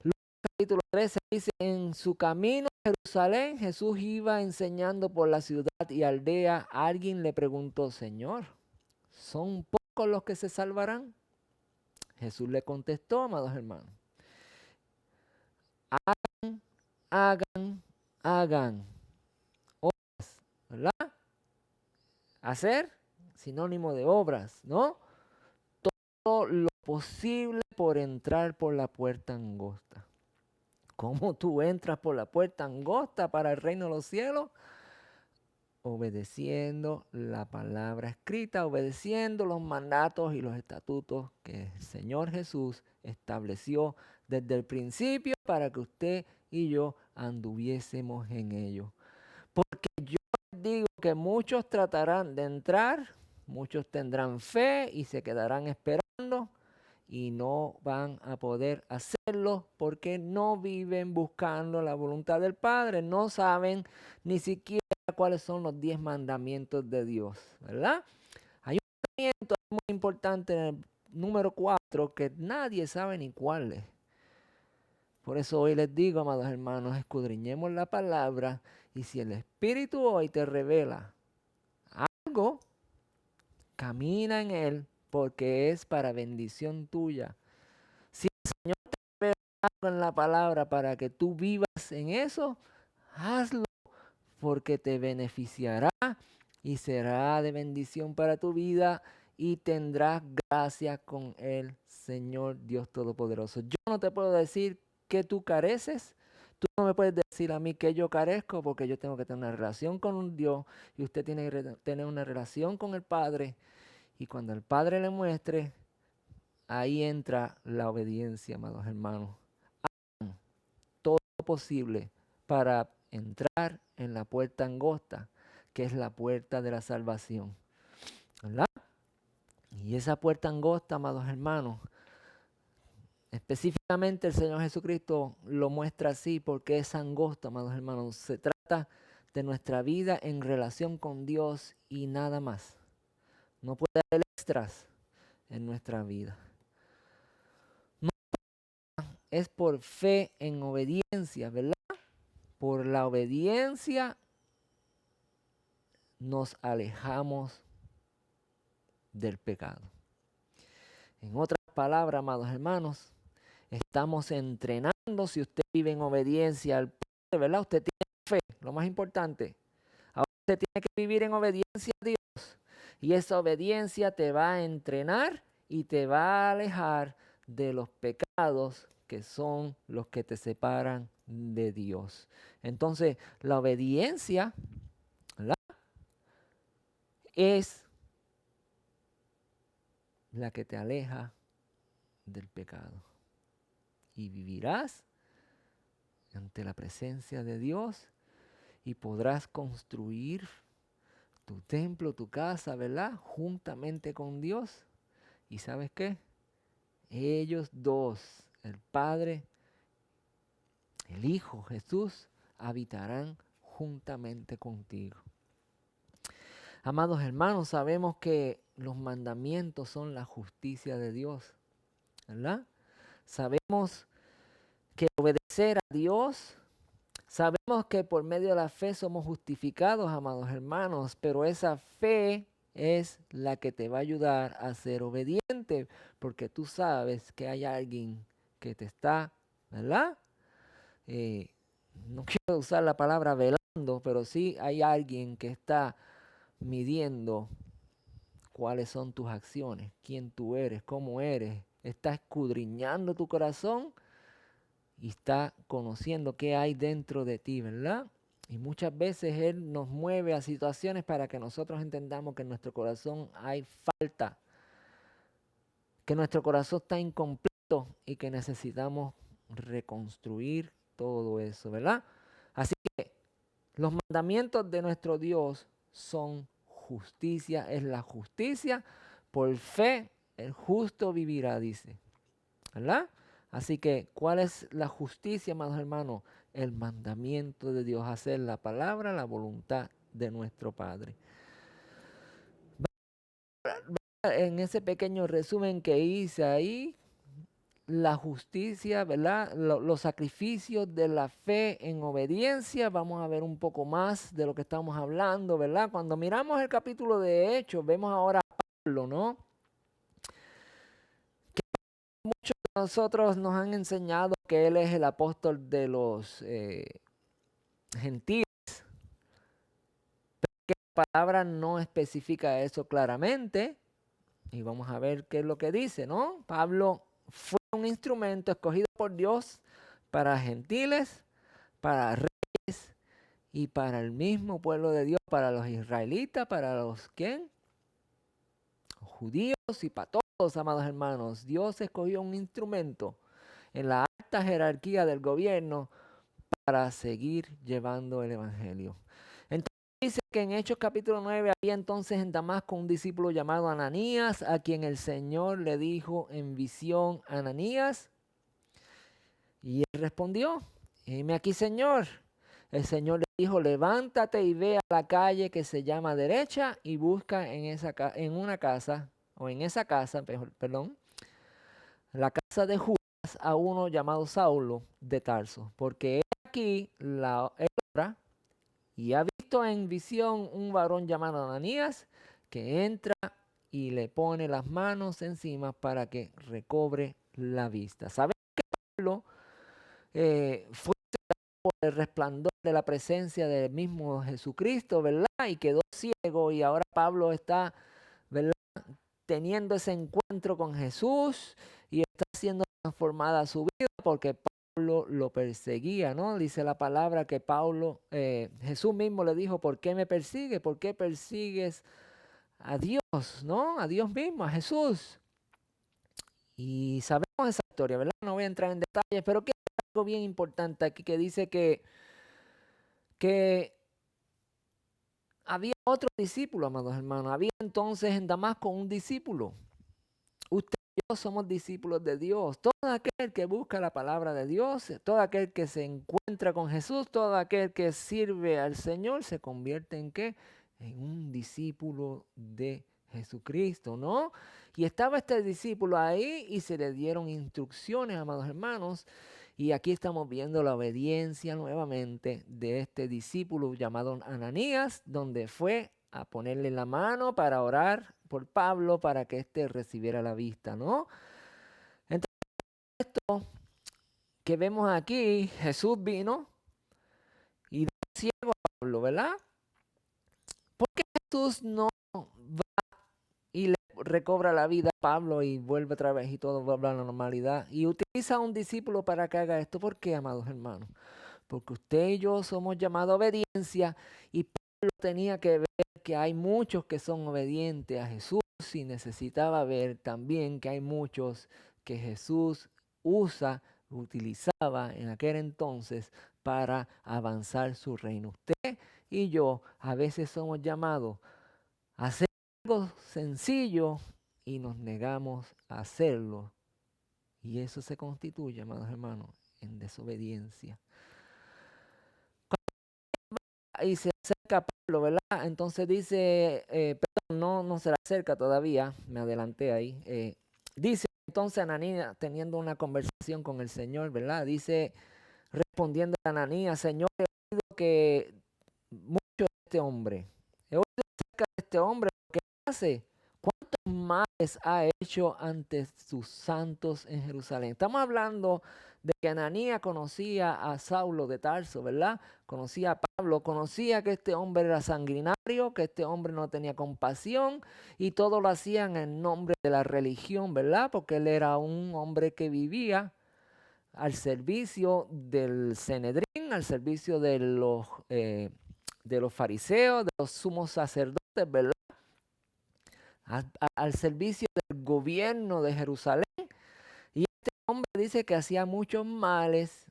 Lucas capítulo 13 dice, en su camino a Jerusalén, Jesús iba enseñando por la ciudad y aldea. Alguien le preguntó, Señor, ¿son pocos los que se salvarán? Jesús le contestó, amados hermanos, hagan obras, ¿verdad? Hacer, sinónimo de obras, ¿no? Todo lo posible por entrar por la puerta angosta. ¿Cómo tú entras por la puerta angosta para el reino de los cielos? Obedeciendo la palabra escrita, obedeciendo los mandatos y los estatutos que el Señor Jesús estableció desde el principio para que usted y yo anduviésemos en ello. Porque yo les digo que muchos tratarán de entrar, muchos tendrán fe y se quedarán esperando y no van a poder hacerlo porque no viven buscando la voluntad del Padre, no saben ni siquiera cuáles son los 10 mandamientos de Dios, ¿verdad? Hay un mandamiento muy importante en el número 4 que nadie sabe ni cuál es. Por eso hoy les digo, amados hermanos, escudriñemos la palabra y si el Espíritu hoy te revela algo, camina en él porque es para bendición tuya. Si el Señor te revela algo en la palabra para que tú vivas en eso, hazlo porque te beneficiará y será de bendición para tu vida y tendrás gracia con el Señor Dios Todopoderoso. Yo no te puedo decir que tú careces. Tú no me puedes decir a mí que yo carezco porque yo tengo que tener una relación con un Dios y usted tiene que tener una relación con el Padre. Y cuando el Padre le muestre, ahí entra la obediencia, amados hermanos. Hagan todo lo posible para entrar en la puerta angosta, que es la puerta de la salvación, ¿verdad? Y esa puerta angosta, amados hermanos, específicamente el Señor Jesucristo lo muestra así porque es angosta, amados hermanos. Se trata de nuestra vida en relación con Dios y nada más. No puede haber extras en nuestra vida. No es por fe en obediencia, ¿verdad? Por la obediencia nos alejamos del pecado. En otras palabras, amados hermanos, estamos entrenando. Si usted vive en obediencia al Padre, ¿verdad? Usted tiene fe, lo más importante. Ahora se tiene que vivir en obediencia a Dios. Y esa obediencia te va a entrenar y te va a alejar de los pecados que son los que te separan de Dios. Entonces, la obediencia, ¿verdad?, es la que te aleja del pecado. Y vivirás ante la presencia de Dios y podrás construir tu templo, tu casa, ¿verdad?, juntamente con Dios. ¿Y sabes qué? Ellos dos, el Padre, el Hijo, Jesús, habitarán juntamente contigo. Amados hermanos, sabemos que los mandamientos son la justicia de Dios, ¿verdad? Sabemos que obedecer a Dios, sabemos que por medio de la fe somos justificados, amados hermanos, pero esa fe es la que te va a ayudar a ser obediente, porque tú sabes que hay alguien que te está, ¿verdad?, no quiero usar la palabra velando, pero sí hay alguien que está midiendo cuáles son tus acciones, quién tú eres, cómo eres. Está escudriñando tu corazón y está conociendo qué hay dentro de ti, ¿verdad? Y muchas veces Él nos mueve a situaciones para que nosotros entendamos que en nuestro corazón hay falta, que nuestro corazón está incompleto y que necesitamos reconstruir todo eso, ¿verdad? Así que los mandamientos de nuestro Dios son justicia, es la justicia. Por fe el justo vivirá, dice, ¿verdad? Así que, ¿cuál es la justicia, amados hermanos? El mandamiento de Dios, hacer la palabra, la voluntad de nuestro Padre. En ese pequeño resumen que hice ahí, la justicia, ¿verdad? Los sacrificios de la fe en obediencia. Vamos a ver un poco más de lo que estamos hablando, ¿verdad? Cuando miramos el capítulo de Hechos, vemos ahora a Pablo, ¿no? Que muchos de nosotros nos han enseñado que él es el apóstol de los gentiles. Pero que la palabra no especifica eso claramente. Y vamos a ver qué es lo que dice, ¿no? Pablo fue un instrumento escogido por Dios para gentiles, para reyes y para el mismo pueblo de Dios, para los israelitas, para los ¿quién? Judíos y para todos, amados hermanos. Dios escogió un instrumento en la alta jerarquía del gobierno para seguir llevando el evangelio. Entonces dice que en Hechos capítulo 9 había entonces en Damasco un discípulo llamado Ananías, a quien el Señor le dijo en visión: Ananías. Y él respondió: heme aquí, Señor. El Señor le dijo: levántate y ve a la calle que se llama Derecha y busca en esa casa, perdón, la casa de Judas, a uno llamado Saulo de Tarso, porque he aquí la hora y ha visto en visión un varón llamado Ananías que entra y le pone las manos encima para que recobre la vista. ¿Sabes que Pablo fue por el resplandor de la presencia del mismo Jesucristo, ¿verdad? Y quedó ciego, y ahora Pablo está, ¿verdad?, teniendo ese encuentro con Jesús y está siendo transformada su vida porque Pablo lo perseguía, ¿no? Dice la palabra que Jesús mismo le dijo: ¿por qué me persigues? ¿Por qué persigues a Dios, ¿no? A Dios mismo, a Jesús. Y sabemos esa historia, ¿verdad? No voy a entrar en detalles, pero que hay algo bien importante aquí que dice que había otro discípulo, amados hermanos. Había entonces en Damasco un discípulo. Usted y yo somos discípulos de Dios. Todo aquel que busca la palabra de Dios, todo aquel que se encuentra con Jesús, todo aquel que sirve al Señor, se convierte en ¿qué? En un discípulo de Jesucristo, ¿no? Y estaba este discípulo ahí y se le dieron instrucciones, amados hermanos. Y aquí estamos viendo la obediencia nuevamente de este discípulo llamado Ananías, donde fue a ponerle la mano para orar por Pablo para que éste recibiera la vista, ¿no? Entonces, esto que vemos aquí, Jesús vino y dio ciego a Pablo, ¿verdad? Jesús no va y le recobra la vida a Pablo y vuelve otra vez y todo vuelve a la normalidad. Y utiliza a un discípulo para que haga esto. ¿Por qué, amados hermanos? Porque usted y yo somos llamados a obediencia y Pablo tenía que ver que hay muchos que son obedientes a Jesús y necesitaba ver también que hay muchos que Jesús utilizaba en aquel entonces para avanzar su reino. Usted y yo a veces somos llamados a hacer algo sencillo y nos negamos a hacerlo. Y eso se constituye, amados hermanos, en desobediencia. Y se acerca a Pablo, ¿verdad? Entonces dice, perdón, no se le acerca todavía, me adelanté ahí. Dice entonces Ananías, teniendo una conversación con el Señor, ¿verdad? Dice, respondiendo a Ananías, Señor, he oído que mucho de este hombre, he oído acerca de este hombre, lo que hace, cuántos males ha hecho ante sus santos en Jerusalén. Estamos hablando de que Ananías conocía a Saulo de Tarso, ¿verdad? Conocía a Pablo, conocía que este hombre era sanguinario, que este hombre no tenía compasión y todo lo hacían en nombre de la religión, ¿verdad? Porque él era un hombre que vivía al servicio del Sanedrín, al servicio de los fariseos, de los sumos sacerdotes, ¿verdad? Al servicio del gobierno de Jerusalén. Y este hombre dice que hacía muchos males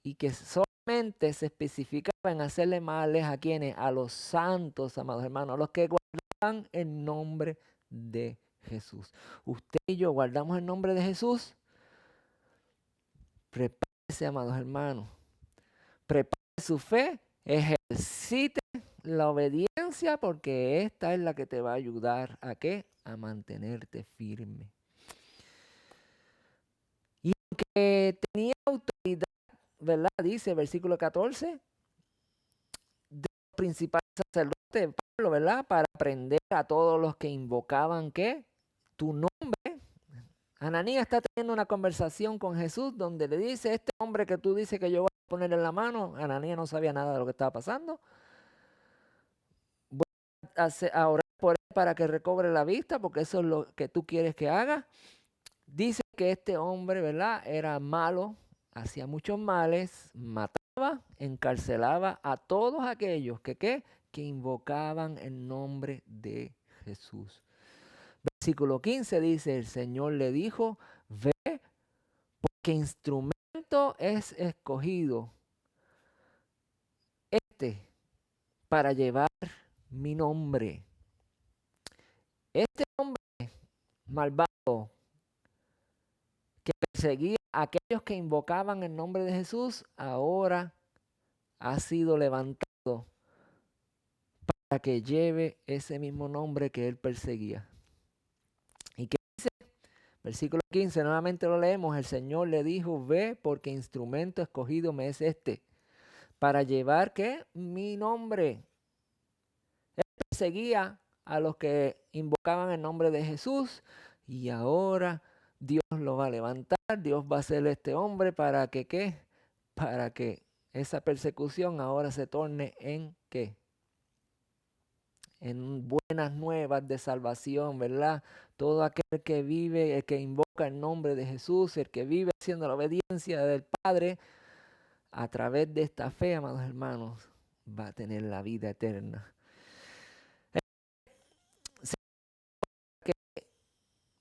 y que solamente se especificaba en hacerle males a quienes, a los santos, amados hermanos, a los que guardaban el nombre de Jesús. Usted y yo guardamos el nombre de Jesús. Prepárese, amados hermanos. Prepare su fe, ejercite la obediencia, porque esta es la que te va a ayudar a ¿qué? A mantenerte firme. Y aunque tenía autoridad, ¿verdad? Dice versículo 14, de los principales sacerdotes de Pablo, ¿verdad? Para prender a todos los que invocaban ¿qué? Tu nombre. Ananías está teniendo una conversación con Jesús donde le dice, este hombre que tú dices que yo voy a poner en la mano, Ananías no sabía nada de lo que estaba pasando. Voy a orar por él para que recobre la vista, porque eso es lo que tú quieres que haga. Dice que este hombre, ¿verdad? Era malo, hacía muchos males, mataba, encarcelaba a todos aquellos que, ¿qué? Que invocaban el nombre de Jesús. Versículo 15 dice, el Señor le dijo, ve, porque instrumento es escogido este para llevar mi nombre. Este hombre malvado que perseguía a aquellos que invocaban el nombre de Jesús, ahora ha sido levantado para que lleve ese mismo nombre que él perseguía. ¿Y qué dice? Versículo 15, nuevamente lo leemos. El Señor le dijo, ve, porque instrumento escogido me es este, para llevar, ¿qué? Mi nombre. Él perseguía a los que invocaban el nombre de Jesús y ahora Dios lo va a levantar, Dios va a hacer este hombre para que, ¿qué? Para que esa persecución ahora se torne en, ¿qué? En buenas nuevas de salvación, ¿verdad? Todo aquel que vive, el que invoca el nombre de Jesús, el que vive haciendo la obediencia del Padre, a través de esta fe, amados hermanos, va a tener la vida eterna.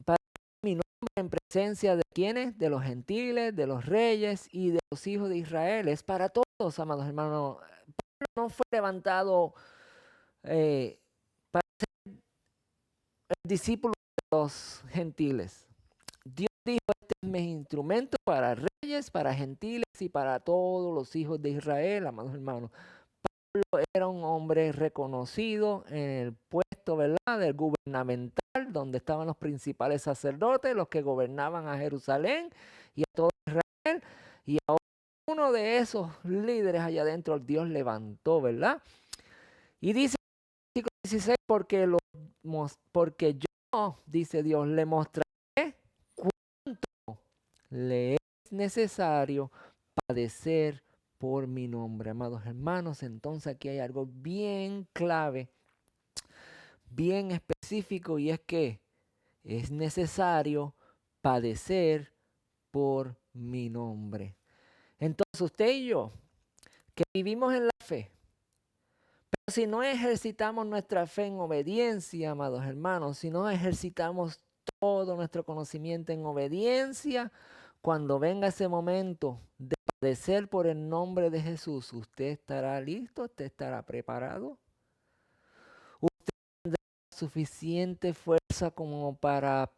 Para mi nombre en presencia de quienes, de los gentiles, de los reyes y de los hijos de Israel, es para todos, amados hermanos. Pablo no fue levantado para ser el discípulo de los gentiles. Dios dijo, este es mi instrumento para reyes, para gentiles y para todos los hijos de Israel, amados hermanos. Pablo era un hombre reconocido en el puesto, ¿verdad?, del gubernamental, donde estaban los principales sacerdotes, los que gobernaban a Jerusalén y a todo Israel. Y ahora uno de esos líderes allá adentro, Dios levantó, ¿verdad? Y dice en el versículo 16, porque yo, dice Dios, le mostraré cuánto le es necesario padecer por mi nombre, amados hermanos. Entonces aquí hay algo bien clave bien específico, y es que es necesario padecer por mi nombre. Entonces usted y yo, que vivimos en la fe, pero si no ejercitamos nuestra fe en obediencia, amados hermanos, si no ejercitamos todo nuestro conocimiento en obediencia, cuando venga ese momento de padecer por el nombre de Jesús, ¿usted estará listo? ¿Usted estará preparado? ¿Usted tendrá suficiente fuerza como para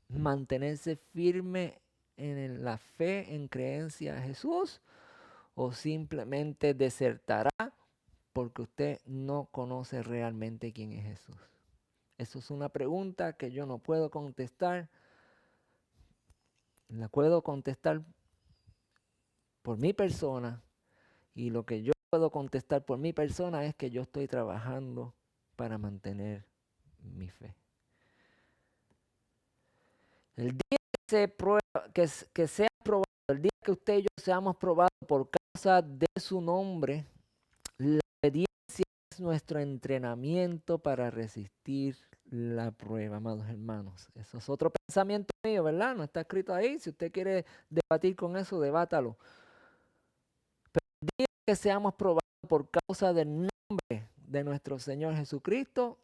mantenerse firme en la fe, en creencia a Jesús? ¿O simplemente desertará porque usted no conoce realmente quién es Jesús? Eso es una pregunta que yo no puedo contestar. La puedo contestar por mi persona, y lo que yo puedo contestar por mi persona es que yo estoy trabajando para mantener mi fe. El día que sea probado, el día que usted y yo seamos probados por causa de su nombre, la obediencia es nuestro entrenamiento para resistir la prueba, amados hermanos. Eso es otro pensamiento mío, ¿verdad? No está escrito ahí. Si usted quiere debatir con eso, debátalo. Pero el día que seamos probados por causa del nombre de nuestro Señor Jesucristo,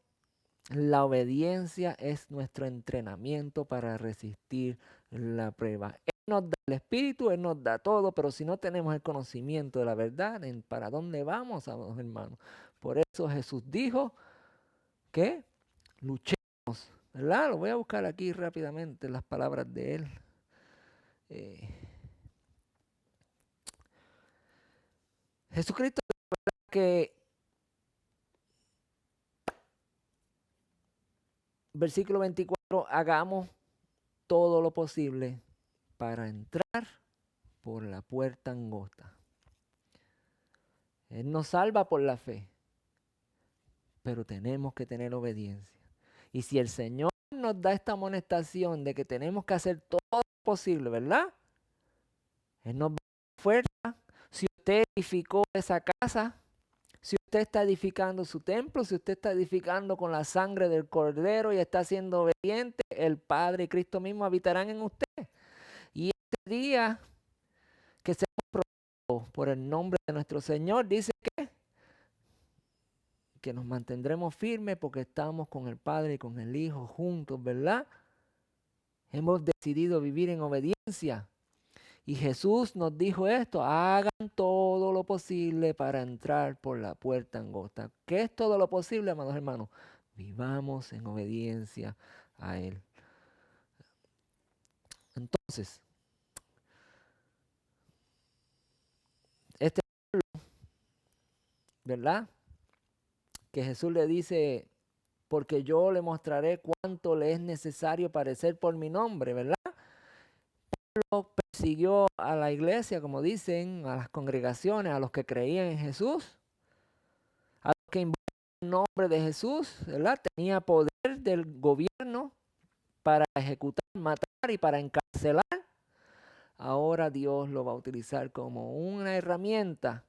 la obediencia es nuestro entrenamiento para resistir la prueba. Él nos da el Espíritu, Él nos da todo, pero si no tenemos el conocimiento de la verdad, ¿para dónde vamos, amados hermanos? Por eso Jesús dijo que luchemos, ¿verdad? Lo voy a buscar aquí rápidamente, las palabras de Él. Jesucristo dijo que, versículo 24, hagamos todo lo posible para entrar por la puerta angosta. Él nos salva por la fe, pero tenemos que tener obediencia. Y si el Señor nos da esta amonestación de que tenemos que hacer todo lo posible, ¿verdad? Él nos va a dar fuerza. Si usted edificó esa casa, si usted está edificando su templo, si usted está edificando con la sangre del Cordero y está siendo obediente, el Padre y Cristo mismo habitarán en usted. Y este día que seamos probados por el nombre de nuestro Señor, dice que nos mantendremos firmes porque estamos con el Padre y con el Hijo juntos, ¿verdad? Hemos decidido vivir en obediencia. Y Jesús nos dijo esto: hagan todo lo posible para entrar por la puerta angosta. ¿Qué es todo lo posible, amados hermanos? Vivamos en obediencia a Él. Entonces, este pueblo, ¿verdad? Que Jesús le dice, porque yo le mostraré cuánto le es necesario padecer por mi nombre, ¿verdad? Pablo persiguió a la iglesia, como dicen, a las congregaciones, a los que creían en Jesús, a los que invocaban el nombre de Jesús, ¿verdad? Tenía poder del gobierno para ejecutar, matar y para encarcelar. Ahora Dios lo va a utilizar como una herramienta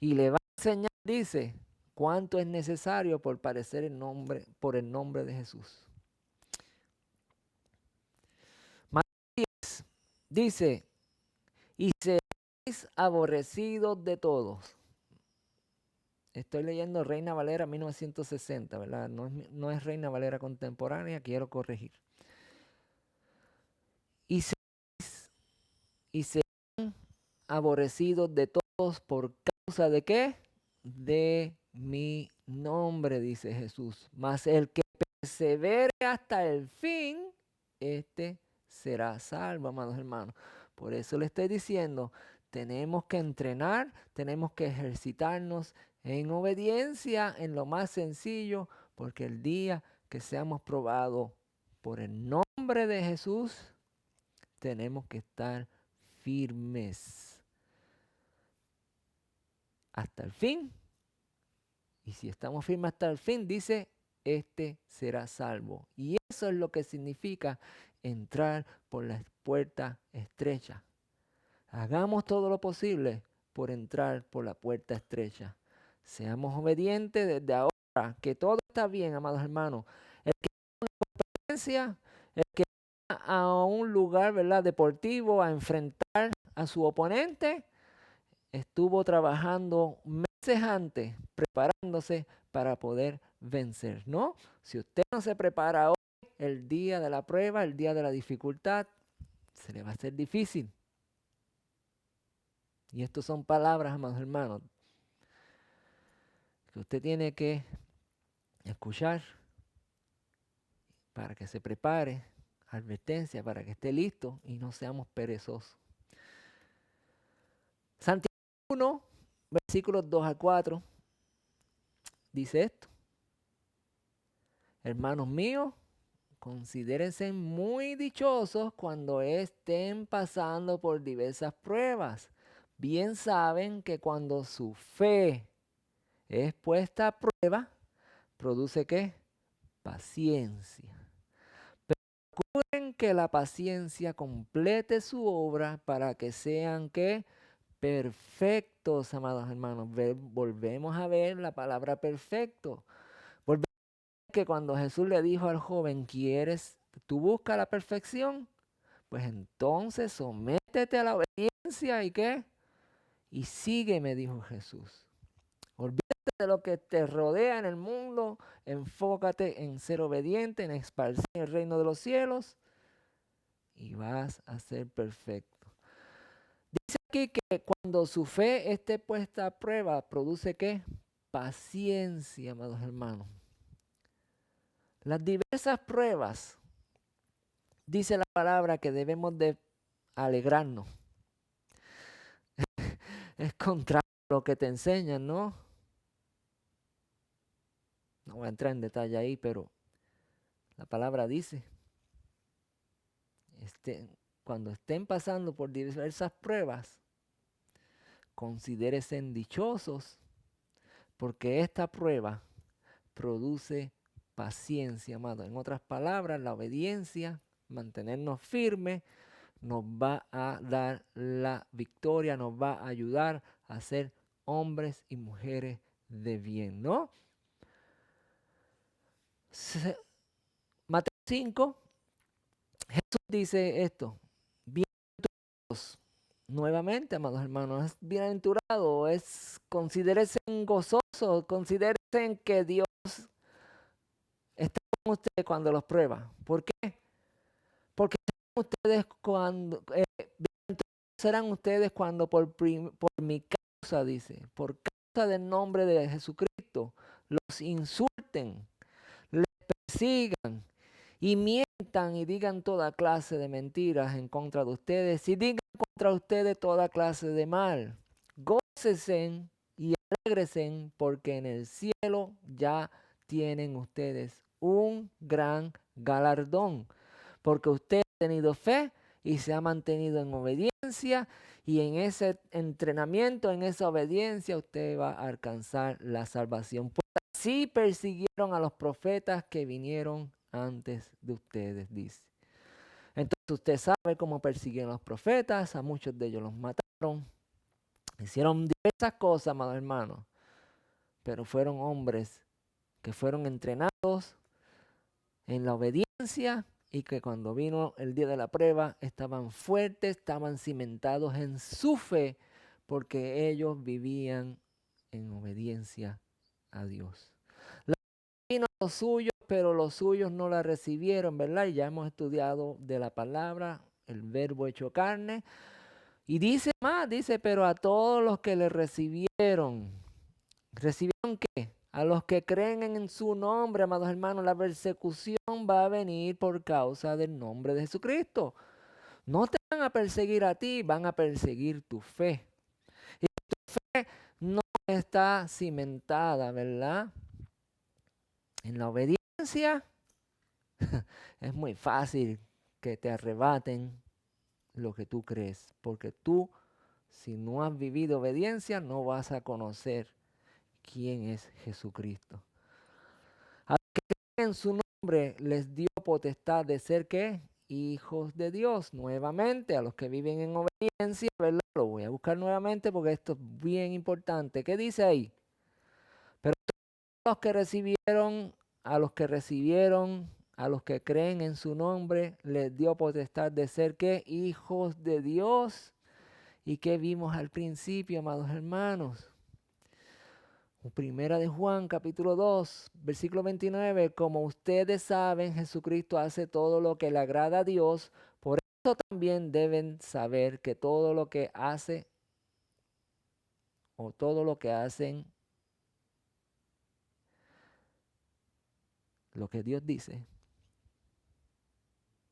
y le va a enseñar, dice, cuánto es necesario por padecer por el nombre de Jesús. Mateo 10 dice, y seréis aborrecidos de todos. Estoy leyendo Reina Valera 1960, ¿verdad? No es Reina Valera contemporánea, quiero corregir. Y serán aborrecidos de todos por causa de ¿qué? De mi nombre, dice Jesús. Mas el que persevere hasta el fin, este será salvo, amados hermanos. Por eso le estoy diciendo, tenemos que entrenar, tenemos que ejercitarnos en obediencia, en lo más sencillo, porque el día que seamos probados por el nombre de Jesús, tenemos que estar firmes hasta el fin. Y si estamos firmes hasta el fin, dice, este será salvo. Y eso es lo que significa entrar por la puerta estrecha. Hagamos todo lo posible por entrar por la puerta estrecha. Seamos obedientes desde ahora, que todo está bien, amados hermanos. El que tiene una competencia, el que va a un lugar, ¿verdad?, deportivo a enfrentar a su oponente, estuvo trabajando meses antes, preparándose para poder vencer, ¿no? Si usted no se prepara hoy, el día de la prueba, el día de la dificultad, se le va a hacer difícil. Y estas son palabras, amados hermanos, que usted tiene que escuchar para que se prepare, advertencia para que esté listo y no seamos perezosos. Santiago 1, versículos 2 a 4, dice esto: hermanos míos, considérense muy dichosos cuando estén pasando por diversas pruebas. Bien saben que cuando su fe es puesta a prueba, produce ¿qué? Paciencia. Procuren que la paciencia complete su obra para que sean ¿qué? Perfectos, amados hermanos. Volvemos a ver la palabra perfecto. Volvemos a ver que cuando Jesús le dijo al joven, ¿tú buscas la perfección? Pues entonces sométete a la obediencia y ¿qué? Y sígueme, dijo Jesús. Olvídate de lo que te rodea en el mundo, enfócate en ser obediente, en esparcir el reino de los cielos y vas a ser perfecto. Dice aquí que cuando su fe esté puesta a prueba, produce ¿qué? Paciencia, amados hermanos. Las diversas pruebas, dice la palabra que debemos de alegrarnos. Es contrario a lo que te enseñan, ¿no? No voy a entrar en detalle ahí, pero la palabra dice, cuando estén pasando por diversas pruebas, considérense dichosos, porque esta prueba produce paciencia, amado. En otras palabras, la obediencia, mantenernos firmes, nos va a dar la victoria, nos va a ayudar a ser hombres y mujeres de bien, ¿no? Mateo 5, Jesús dice esto: bienaventurados, nuevamente, amados hermanos, es bienaventurado, considérense gozosos, considérense que Dios está con ustedes cuando los prueba. ¿Por qué? Porque serán ustedes cuando por mi causa, dice, por causa del nombre de Jesucristo, los insulten, les persigan y mientan y digan toda clase de mentiras en contra de ustedes y digan contra ustedes toda clase de mal. Gócense y alégresen porque en el cielo ya tienen ustedes un gran galardón, porque usted ha tenido fe y se ha mantenido en obediencia, y en ese entrenamiento, en esa obediencia, usted va a alcanzar la salvación. Pues así persiguieron a los profetas que vinieron antes de ustedes, dice. Entonces usted sabe cómo persiguieron a los profetas, a muchos de ellos los mataron, hicieron diversas cosas, amados hermanos, pero fueron hombres que fueron entrenados en la obediencia y que cuando vino el día de la prueba estaban fuertes, estaban cimentados en su fe porque ellos vivían en obediencia a Dios. La vino a los suyos, pero los suyos no la recibieron, ¿verdad? Y ya hemos estudiado de la palabra, el verbo hecho carne. Y dice más, dice, pero a todos los que le recibieron, ¿recibieron qué? A los que creen en su nombre, amados hermanos, la persecución va a venir por causa del nombre de Jesucristo. No te van a perseguir a ti, van a perseguir tu fe. Y tu fe no está cimentada, ¿verdad? En la obediencia es muy fácil que te arrebaten lo que tú crees, porque tú, si no has vivido obediencia, no vas a conocer quién es Jesucristo. A los que creen en su nombre les dio potestad de ser ¿qué? Hijos de Dios. Nuevamente, a los que viven en obediencia, ¿verdad? Lo voy a buscar nuevamente porque esto es bien importante. ¿Qué dice ahí? Pero los que recibieron a los que recibieron, a los que creen en su nombre, les dio potestad de ser, ¿qué? Hijos de Dios. ¿Y qué vimos al principio, amados hermanos? Primera de Juan, capítulo 2, versículo 29. Como ustedes saben, Jesucristo hace todo lo que le agrada a Dios. Por eso también deben saber que todo lo que hace o todo lo que hacen, lo que Dios dice,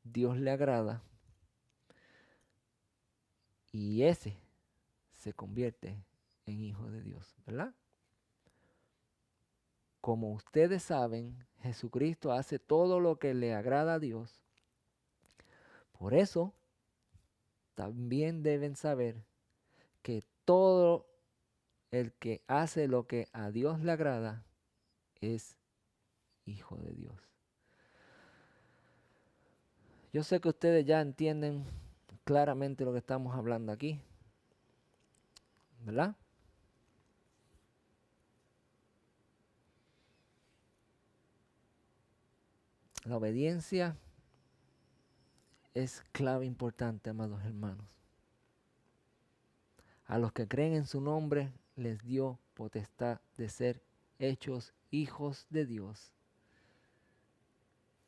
Dios le agrada. Y ese se convierte en hijo de Dios, ¿verdad? Como ustedes saben, Jesucristo hace todo lo que le agrada a Dios. Por eso, también deben saber que todo el que hace lo que a Dios le agrada es hijo de Dios. Yo sé que ustedes ya entienden claramente lo que estamos hablando aquí, ¿verdad? La obediencia es clave importante, amados hermanos. A los que creen en su nombre les dio potestad de ser hechos hijos de Dios.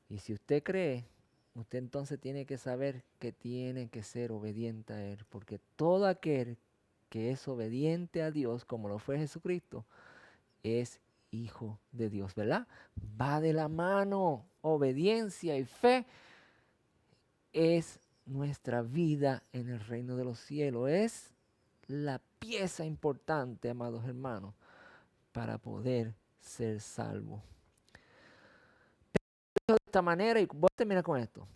Y si usted cree, usted entonces tiene que saber que tiene que ser obediente a Él, porque todo aquel que es obediente a Dios, como lo fue Jesucristo, es hijo de Dios, ¿verdad? Va de la mano, obediencia y fe es nuestra vida en el reino de los cielos, es la pieza importante, amados hermanos, para poder ser salvo. De esta manera, y voy a terminar con esto.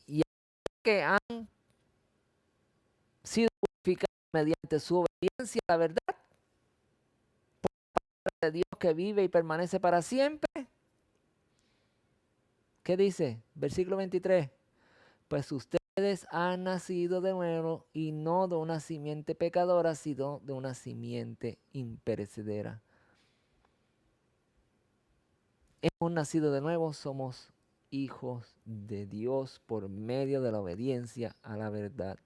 Y que han sido justificados mediante su obediencia a la verdad de Dios que vive y permanece para siempre. ¿Qué dice? Versículo 23. Pues ustedes han nacido de nuevo y no de una simiente pecadora, sino de una simiente imperecedera. Hemos nacido de nuevo, somos hijos de Dios por medio de la obediencia a la verdad.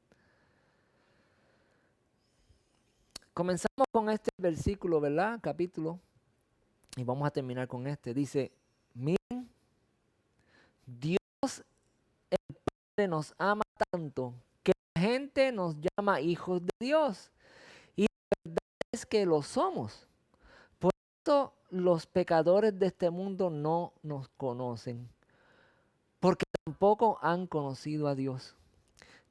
Comenzamos con este versículo, ¿verdad? Capítulo. Y vamos a terminar con este. Dice, miren, Dios el Padre nos ama tanto que la gente nos llama hijos de Dios. Y la verdad es que lo somos. Por eso los pecadores de este mundo no nos conocen, porque tampoco han conocido a Dios.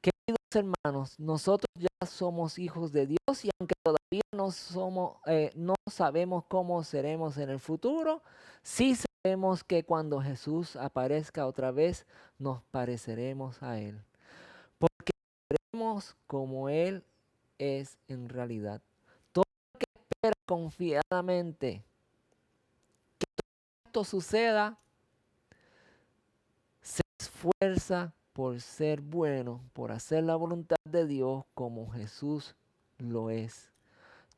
Queridos hermanos, nosotros ya somos hijos de Dios y aunque todavía no sabemos cómo seremos en el futuro, sí sabemos que cuando Jesús aparezca otra vez, nos pareceremos a Él. Porque seremos como Él es en realidad. Todo el que espera confiadamente que esto suceda, se esfuerza por ser bueno, por hacer la voluntad de Dios como Jesús lo es.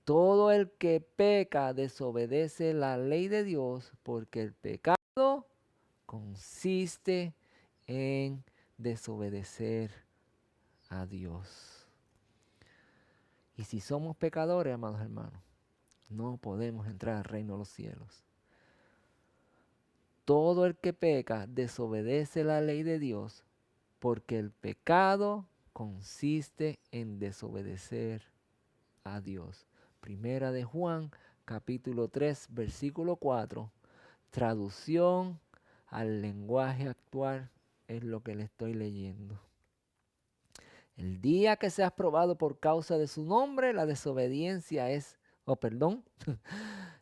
Todo el que peca desobedece la ley de Dios, porque el pecado consiste en desobedecer a Dios. Y si somos pecadores, amados hermanos, no podemos entrar al reino de los cielos. Todo el que peca desobedece la ley de Dios, porque el pecado consiste en desobedecer a Dios. Primera de Juan, capítulo 3, versículo 4. Traducción al lenguaje actual es lo que le estoy leyendo. El día que seas probado por causa de su nombre, la desobediencia es,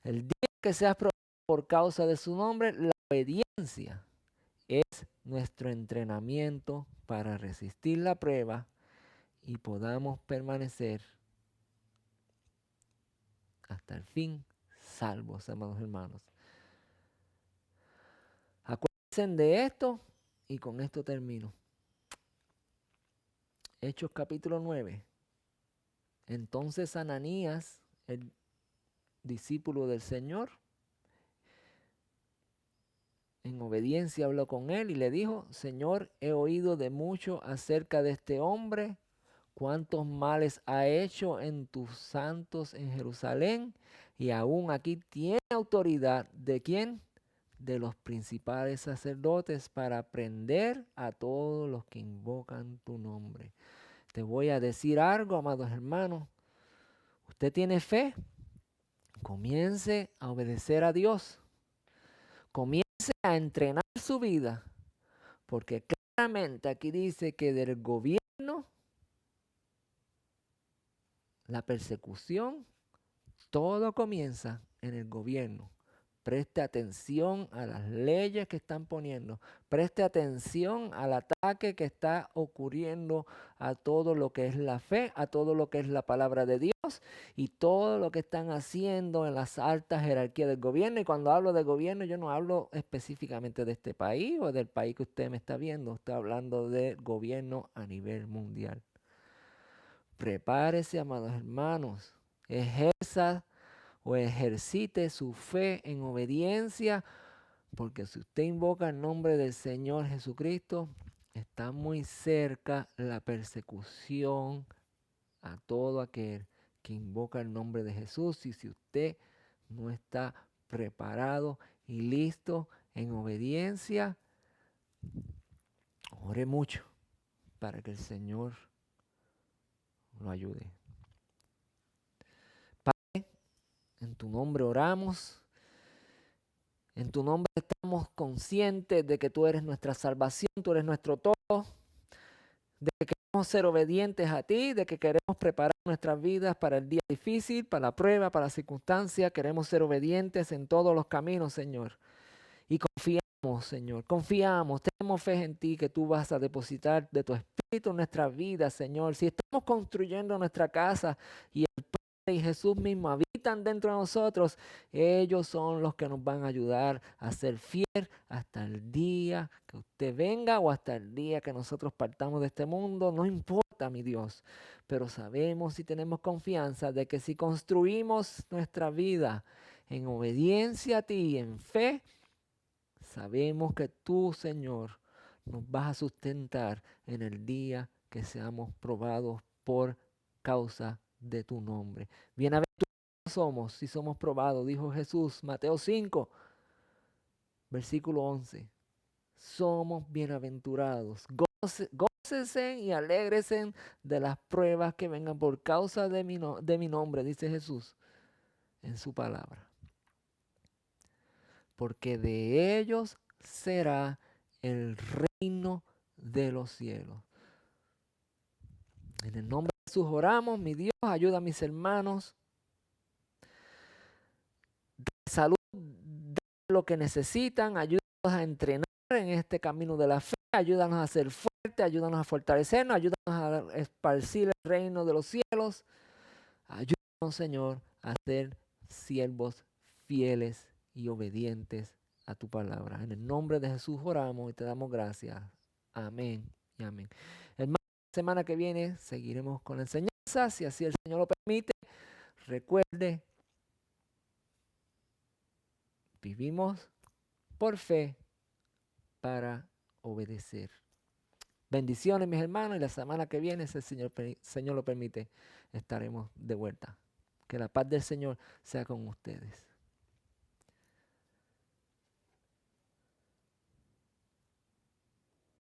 el día que seas probado por causa de su nombre, la obediencia es nuestro entrenamiento para resistir la prueba y podamos permanecer hasta el fin salvos, amados hermanos. Acuérdense de esto y con esto termino. Hechos capítulo 9. Entonces Ananías, el discípulo del Señor, en obediencia habló con él y le dijo, Señor, he oído de mucho acerca de este hombre, cuántos males ha hecho en tus santos en Jerusalén, y aún aquí tiene autoridad. ¿De quién? De los principales sacerdotes para prender a todos los que invocan tu nombre. Te voy a decir algo, amados hermanos. Usted tiene fe, comience a obedecer a Dios. Comience a entrenar su vida, porque claramente aquí dice que del gobierno, la persecución, todo comienza en el gobierno. Preste atención a las leyes que están poniendo. Preste atención al ataque que está ocurriendo a todo lo que es la fe, a todo lo que es la palabra de Dios y todo lo que están haciendo en las altas jerarquías del gobierno. Y cuando hablo de gobierno, yo no hablo específicamente de este país o del país que usted me está viendo. Estoy hablando de gobierno a nivel mundial. Prepárese, amados hermanos. Ejerza o ejercite su fe en obediencia, porque si usted invoca el nombre del Señor Jesucristo, está muy cerca la persecución a todo aquel que invoca el nombre de Jesús. Y si usted no está preparado y listo en obediencia, ore mucho para que el Señor lo ayude. Padre, en tu nombre oramos. En tu nombre estamos conscientes de que tú eres nuestra salvación, tú eres nuestro todo, de que queremos ser obedientes a ti, de que queremos preparar nuestras vidas para el día difícil, para la prueba, para la circunstancia. Queremos ser obedientes en todos los caminos, Señor. Y confiamos, Señor, confiamos, tenemos fe en ti que tú vas a depositar de tu espíritu en nuestra vida, Señor. Si estamos construyendo nuestra casa y el Padre y Jesús mismo habitan dentro de nosotros, ellos son los que nos van a ayudar a ser fiel hasta el día que usted venga o hasta el día que nosotros partamos de este mundo. No importa, mi Dios, pero sabemos y tenemos confianza de que si construimos nuestra vida en obediencia a ti, en fe, sabemos que tú, Señor, nos vas a sustentar en el día que seamos probados por causa de tu nombre. Bienaventurados somos si somos probados, dijo Jesús, Mateo 5, versículo 11. Somos bienaventurados. Gócense y alégresen de las pruebas que vengan por causa de mi nombre, dice Jesús en su palabra. Porque de ellos será el reino de los cielos. En el nombre de Jesús oramos, mi Dios, ayuda a mis hermanos. De salud, de lo que necesitan, ayúdanos a entrenar en este camino de la fe, ayúdanos a ser fuertes, ayúdanos a fortalecernos, ayúdanos a esparcir el reino de los cielos. Ayúdanos, Señor, a ser siervos fieles y obedientes a tu palabra. En el nombre de Jesús oramos y te damos gracias. Amén y amén. Hermano, la semana que viene seguiremos con la enseñanza, si así el Señor lo permite. Recuerde, vivimos por fe para obedecer. Bendiciones, mis hermanos, y la semana que viene, si el Señor lo permite, estaremos de vuelta. Que la paz del Señor sea con ustedes.